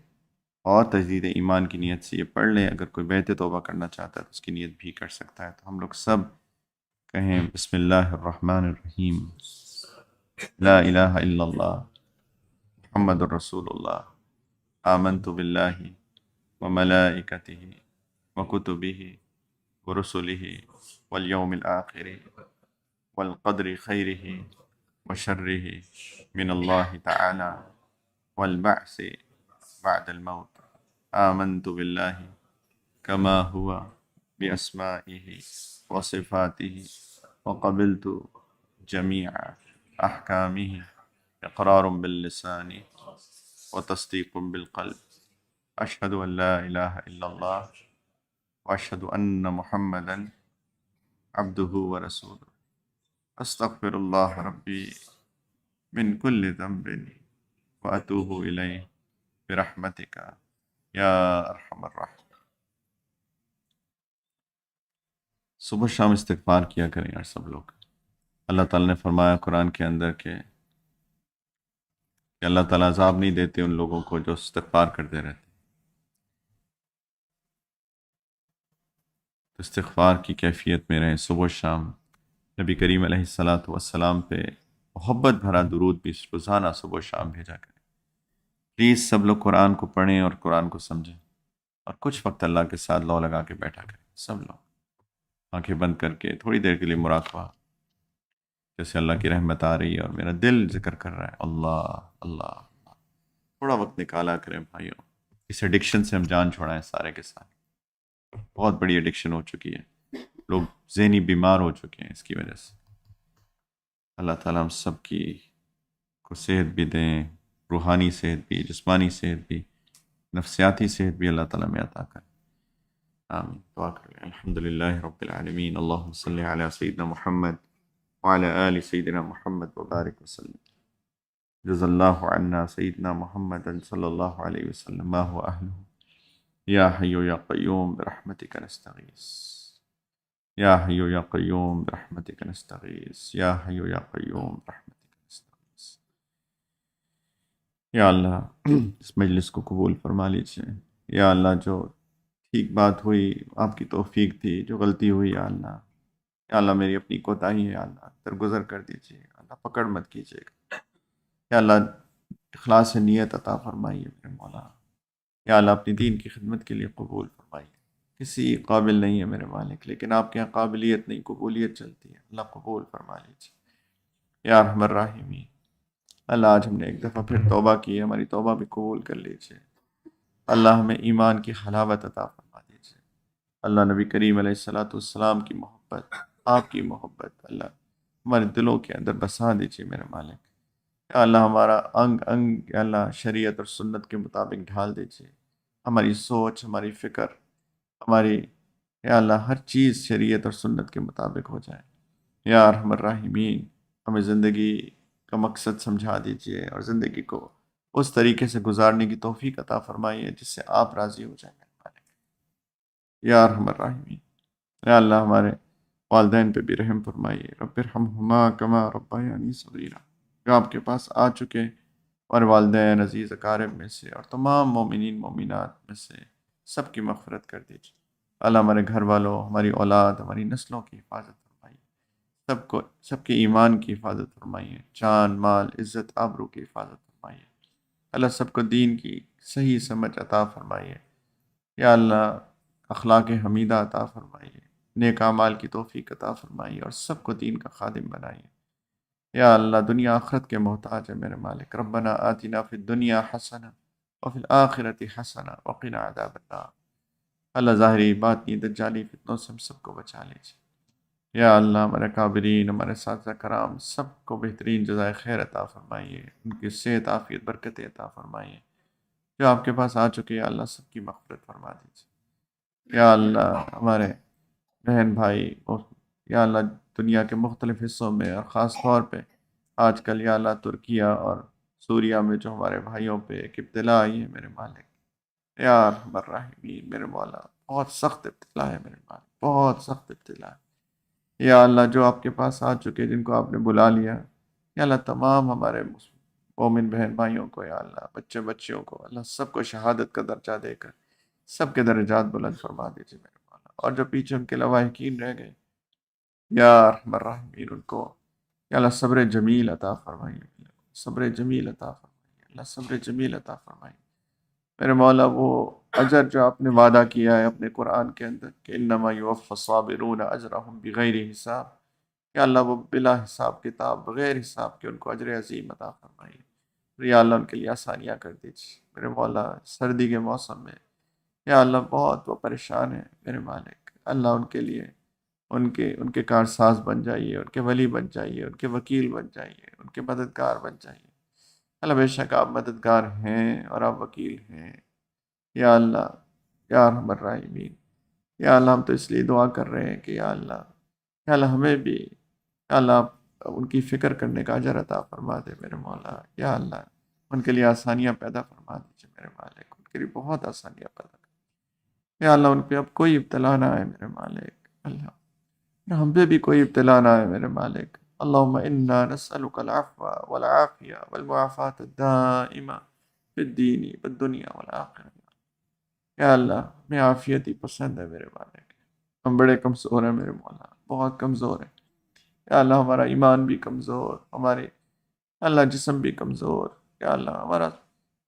اور تجدید ایمان کی نیت سے یہ پڑھ لیں. اگر کوئی بیت توبہ کرنا چاہتا ہے تو اس کی نیت بھی کر سکتا ہے. تو ہم لوگ سب کہیں بسم اللہ الرحمن الرحیم. لا الہ الا اللہ محمد الرسول اللہ. آمنت باللہ وملائکتہ وکتبہ ورسلہ والیوم الآخر والقدر خیرہ وشرہ من اللہ تعالی والبعث بعد الموت. آمنت باللہ کما ہوا بأسمائہ وصفاتہ وقبلت جمیع احکامہ اقرار باللسان وتصدیق بالقلب. اشہد ان لا الہ الا اللہ واشہد ان محمدا عبدہ ورسولہ. استغفر اللہ ربی من کل ذنب واتوب الیہ برحمتک یا ارحم الراحمین. صبح شام استغفار کیا کریں یار سب لوگ. اللہ تعالیٰ نے فرمایا قرآن کے اندر کہ اللہ تعالیٰ عذاب نہیں دیتے ان لوگوں کو جو استغفار کرتے رہتے. تو استغفار کی کیفیت میں رہیں صبح و شام. نبی کریم علیہ الصلاۃ والسلام پہ محبت بھرا درود بھی روزانہ صبح و شام بھیجا کریں. پلیز سب لوگ قرآن کو پڑھیں اور قرآن کو سمجھیں، اور کچھ وقت اللہ کے ساتھ لو لگا کے بیٹھا کریں. سب لوگ آنکھیں بند کر کے تھوڑی دیر کے لیے مراقبہ، جیسے اللہ کی رحمت آ رہی ہے اور میرا دل ذکر کر رہا ہے اللہ اللہ اللہ. تھوڑا وقت نکالا کریں بھائیوں. اس ایڈکشن سے ہم جان چھوڑائیں سارے کے ساتھ. بہت بڑی ایڈکشن ہو چکی ہے، لوگ ذہنی بیمار ہو چکے ہیں اس کی وجہ سے. اللہ تعالیٰ ہم سب کی کو صحت بھی دیں، روحانی صحت بھی، جسمانی صحت بھی، نفسیاتی صحت بھی اللہ تعالیٰ میں عطا کریں. آمین. دعا کر لیں. الحمدللہ رب العالمین. اللہم صلی علی سیدنا محمد وعلی آل سیدنا محمد وبارک وسلم. جزا اللہ عنا سیدنا محمد صلی اللہ علیہ وسلم ما هو اہلہ. یا حی یا قیوم برحمتک نستغیث. یا حی یا قیوم برحمتک نستغیث. یا حی یا قیوم برحمتک نستغیث. یا اللہ اس مجلس کو قبول فرما لیجیے. یا اللہ جو ٹھیک بات ہوئی آپ کی توفیق تھی، جو غلطی ہوئی یا اللہ، یا اللہ میری اپنی کوتاہی ہے، یا اللہ درگزر کر دیجیے. اللہ پکڑ مت کیجیے گا. یا اللہ اخلاص نیت عطا فرمائیے میرے مولا. یا اللہ اپنی دین کی خدمت کے لیے قبول فرمائیے. کسی قابل نہیں ہے میرے مالک، لیکن آپ کے یہاں قابلیت نہیں، قبولیت چلتی ہے. اللہ قبول فرما لیجیے یا ارحم الراحمین. اللہ آج ہم نے ایک دفعہ پھر توبہ کی ہے، ہماری توبہ بھی قبول کر لیجیے. اللہ ہمیں ایمان کی حلاوت عطا فرما دیجیے. اللہ نبی کریم علیہ الصلاۃ والسلام کی محبت، آپ کی محبت اللہ ہمارے دلوں کے اندر بسا دیجیے میرے مالک. یا اللہ ہمارا انگ انگ یا اللہ شریعت اور سنت کے مطابق ڈھال دیجیے. ہماری سوچ، ہماری فکر، ہماری یا اللہ ہر چیز شریعت اور سنت کے مطابق ہو جائے. یا ارحم الراحمین ہمیں زندگی کا مقصد سمجھا دیجیے اور زندگی کو اس طریقے سے گزارنے کی توفیق عطا فرمائیے جس سے آپ راضی ہو جائیں. یا ارحم الراحمین. یا اللہ ہمارے والدین پہ بھی رحم فرمائیے، رب ارحمہما کما ربیانی صغیرا۔ جو آپ کے پاس آ چکے اور والدین عزیز اقارب میں سے اور تمام مومنین مومنات میں سے سب کی مغفرت کر دیجیے۔ اللہ ہمارے گھر والوں، ہماری اولاد، ہماری نسلوں کی حفاظت فرمائیے، سب کے ایمان کی حفاظت فرمائیے، جان مال عزت آبرو کی حفاظت فرمائیے۔ اللہ سب کو دین کی صحیح سمجھ عطا فرمائیے۔ یا اللہ اخلاق حمیدہ عطا فرمائیے، نیک اعمال کی توفیق عطا فرمائیے اور سب کو دین کا خادم بنائیے۔ یا اللہ دنیا آخرت کے محتاج ہے میرے مالک، ربنا آتنا فی الدنیا حسنہ وفی الآخرۃ حسنہ وقنا عذاب النار۔ اللہ ظاہری باطنی دجالی فتنوں سے ہم سب کو بچا لیجیے۔ یا اللہ ہمارے کابرین، ہمارے اساتذہ کرام سب کو بہترین جزائے خیر عطا فرمائیے، ان کی صحت عافیت برکت عطا فرمائیے۔ جو آپ کے پاس آ چکے یا اللہ سب کی مغفرت فرما دیجیے۔ یا اللہ ہمارے بہن بھائی یا اللہ دنیا کے مختلف حصوں میں اور خاص طور پہ آج کل یا اللہ ترکیہ اور سوریہ میں جو ہمارے بھائیوں پہ ایک ابتلا آئی ہے میرے مالک، یا ارحم الراحمین میرے مولا، بہت سخت ابتلا ہے میرے مالک، بہت سخت ابتلا ہے۔ یا اللہ جو آپ کے پاس آ چکے، جن کو آپ نے بلا لیا، یا اللہ تمام ہمارے مومن بہن بھائیوں کو یا اللہ بچے بچیوں کو اللہ سب کو شہادت کا درجہ دے کر سب کے درجات بلند فرما دیجیے میرے مولا۔ اور جو پیچھے ان کے لواحقین رہ گئے یا ارحم الراحمین ان کو یا اللہ صبر جمیل عطا فرمائیے، صبر جمیل عطا فرمائیے، اللہ صبر جمیل عطا فرمائیے میرے مولا۔ وہ اجر جو آپ نے وعدہ کیا ہے اپنے قرآن کے اندر کہ انما یوفی الصابرون اجرہم بغیر حساب، یا اللہ وہ بلا حساب کتاب بغیر حساب کے ان کو اجر عظیم عطا فرمائیے۔ یا اللہ ان کے لیے آسانیاں کر دیجیے میرے مولا۔ سردی کے موسم میں یا اللہ بہت وہ پریشان ہے میرے مالک، اللہ ان کے لیے ان کے کارساز بن جائیے، ان کے ولی بن جائیے، ان کے وکیل بن جائیے، ان کے مددگار بن جائیے۔ اللہ بے شک آپ مددگار ہیں اور آپ وکیل ہیں یا اللہ، یا ارحم الراحمین۔ یا اللہ ہم تو اس لیے دعا کر رہے ہیں کہ یا اللہ ہمیں بھی یا اللہ آپ ان کی فکر کرنے کا اجر عطا فرما دے میرے مولا۔ یا اللہ ان کے لیے آسانیاں پیدا فرما دیجیے میرے مالک، ان کے لیے بہت آسانیاں پیدا کر، یا اللہ ان پہ اب کوئی ابتلا نہ آئے میرے مالک، اللہ ہم پہ بھی کوئی ابتلا نہ آئے میرے مالک۔ اللہم انا نسألک العفو والعافیہ والمعافاة الدائمہ فی الدین والدنیا والآخرہ۔ یا اللہ ہمیں عافیت ہی پسند ہے میرے مالک، ہم بڑے کمزور ہیں میرے مولا، بہت کمزور ہیں یا اللہ، ہمارا ایمان بھی کمزور، ہمارے اللہ جسم بھی کمزور، یا اللہ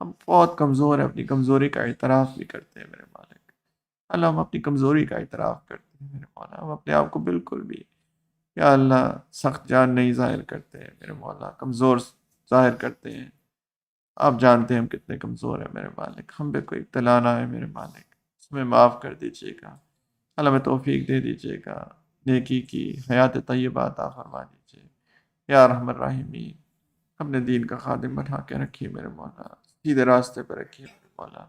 ہم بہت کمزور ہیں، اپنی کمزوری کا اعتراف بھی کرتے ہیں میرے مالک۔ اللہ ہم اپنی کمزوری کا اعتراف کرتے ہیں میرے مولا، ہم اپنے آپ کو بالکل بھی یا اللہ سخت جان نہیں ظاہر کرتے ہیں میرے مولا، کمزور ظاہر کرتے ہیں۔ آپ جانتے ہیں ہم کتنے کمزور ہیں میرے مالک، ہم پہ کوئی ابتلا نہ ہے میرے مالک، ہمیں معاف کر دیجیے گا، اللہ میں توفیق دے دیجیے گا، نیکی کی حیات طیبہ عطا فرما دیجیے یا ارحم الراحمین۔ اپنے دین کا خادم بنا کے رکھیے میرے مولا، سیدھے راستے پر رکھیے میرے مولا،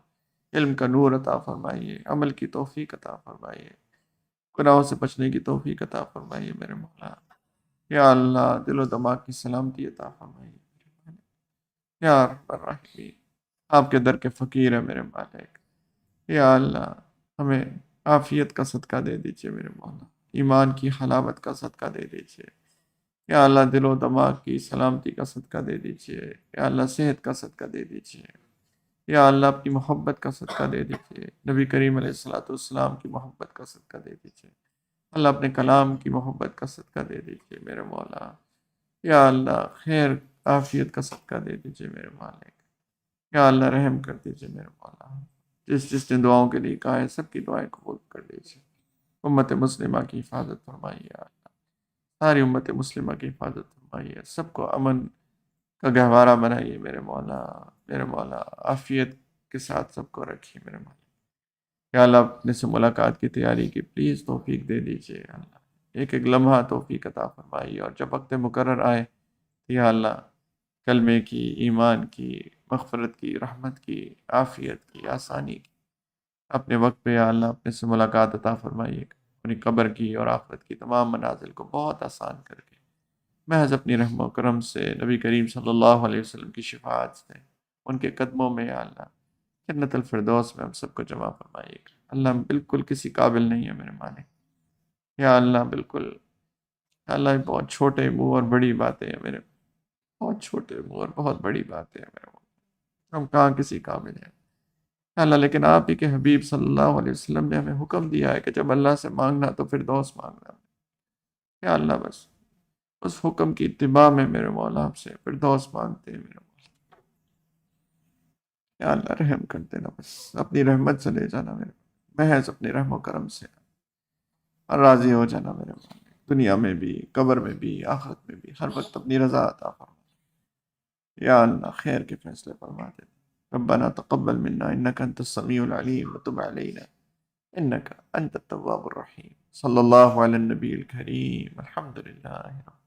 علم کا نور عطا فرمائیے، عمل کی توفیق عطا فرمائیے، گناہوں سے بچنے کی توفیق عطا فرمائیے میرے مولا۔ یا اللہ دل و دماغ کی سلامتی عطا فرمائیے یا رب الراحمین۔ آپ کے در کے فقیر ہیں میرے مالک، یا اللہ ہمیں عافیت کا صدقہ دے دیجیے میرے مولا، ایمان کی حلاوت کا صدقہ دے دیجیے یا اللہ، دل و دماغ کی سلامتی کا صدقہ دے دیجیے یا اللہ، صحت کا صدقہ دے دیجیے یا اللہ، اپنی محبت کا صدقہ دے دیجیے، نبی کریم علیہ الصلوۃ والسلام کی محبت کا صدقہ دے دیجیے، اللہ اپنے کلام کی محبت کا صدقہ دے دیجیے میرے مولا، یا اللہ خیر عافیت کا صدقہ دے دیجیے میرے مالک، یا اللہ رحم کر دیجیے میرے مولا۔ جس نے دعاؤں کے لیے کہا ہے سب کی دعائیں قبول کر لیجیے۔ امت مسلمہ کی حفاظت فرمائیے یا اللہ، ساری امت مسلمہ کی حفاظت فرمائیے، سب کو امن کا گہوارہ بنائیے میرے مولا، میرے مولا عافیت کے ساتھ سب کو رکھیے میرے مولا۔ یا اللہ اپنے سے ملاقات کی تیاری کی پلیز توفیق دے دیجیے یا اللہ، ایک ایک لمحہ توفیق عطا فرمائیے، اور جب وقت مقرر آئے یا اللہ کلمے کی، ایمان کی، مغفرت کی، رحمت کی، عافیت کی، آسانی کی، اپنے وقت پہ یا اللہ اپنے سے ملاقات عطا فرمائیے، اپنی قبر کی اور آخرت کی تمام منازل کو بہت آسان کر کے محض اپنی رحم و کرم سے نبی کریم صلی اللہ علیہ وسلم کی شفاعت سے ان کے قدموں میں یا اللہ جنت الفردوس میں ہم سب کو جمع فرمائیے گا۔ اللہ ہم بالکل کسی قابل نہیں ہے میرے مالک، یا اللہ بالکل، یا اللہ یہ بہت چھوٹے منہ اور بڑی باتیں ہیں میرے، بہت چھوٹے منہ اور بہت بڑی باتیں ہیں میرے، ہم کہاں کسی قابل ہیں یا اللہ، لیکن آپ ہی کے حبیب صلی اللہ علیہ وسلم نے ہمیں حکم دیا ہے کہ جب اللہ سے مانگنا تو پھر دوست مانگنا، یا اللہ بس اس حکم کی اتباع میں میرے مولا آپ سے پھر دوست مانگتے ہیں میرے مولا، یا اللہ رحم کر دینا، بس اپنی رحمت سے لے جانا میرے، محض اپنے رحم و کرم سے اور راضی ہو جانا میرے مولا، دنیا میں بھی، قبر میں بھی، آخرت میں بھی، ہر وقت اپنی رضا عطا فرما، یا اللہ خیر کے فیصلے فرما دے، ربنا تقبل منا انك انت السميع العليم وتب علينا انك انت التواب الرحيم، صلی اللہ علی النبی الکریم، الحمد للہ۔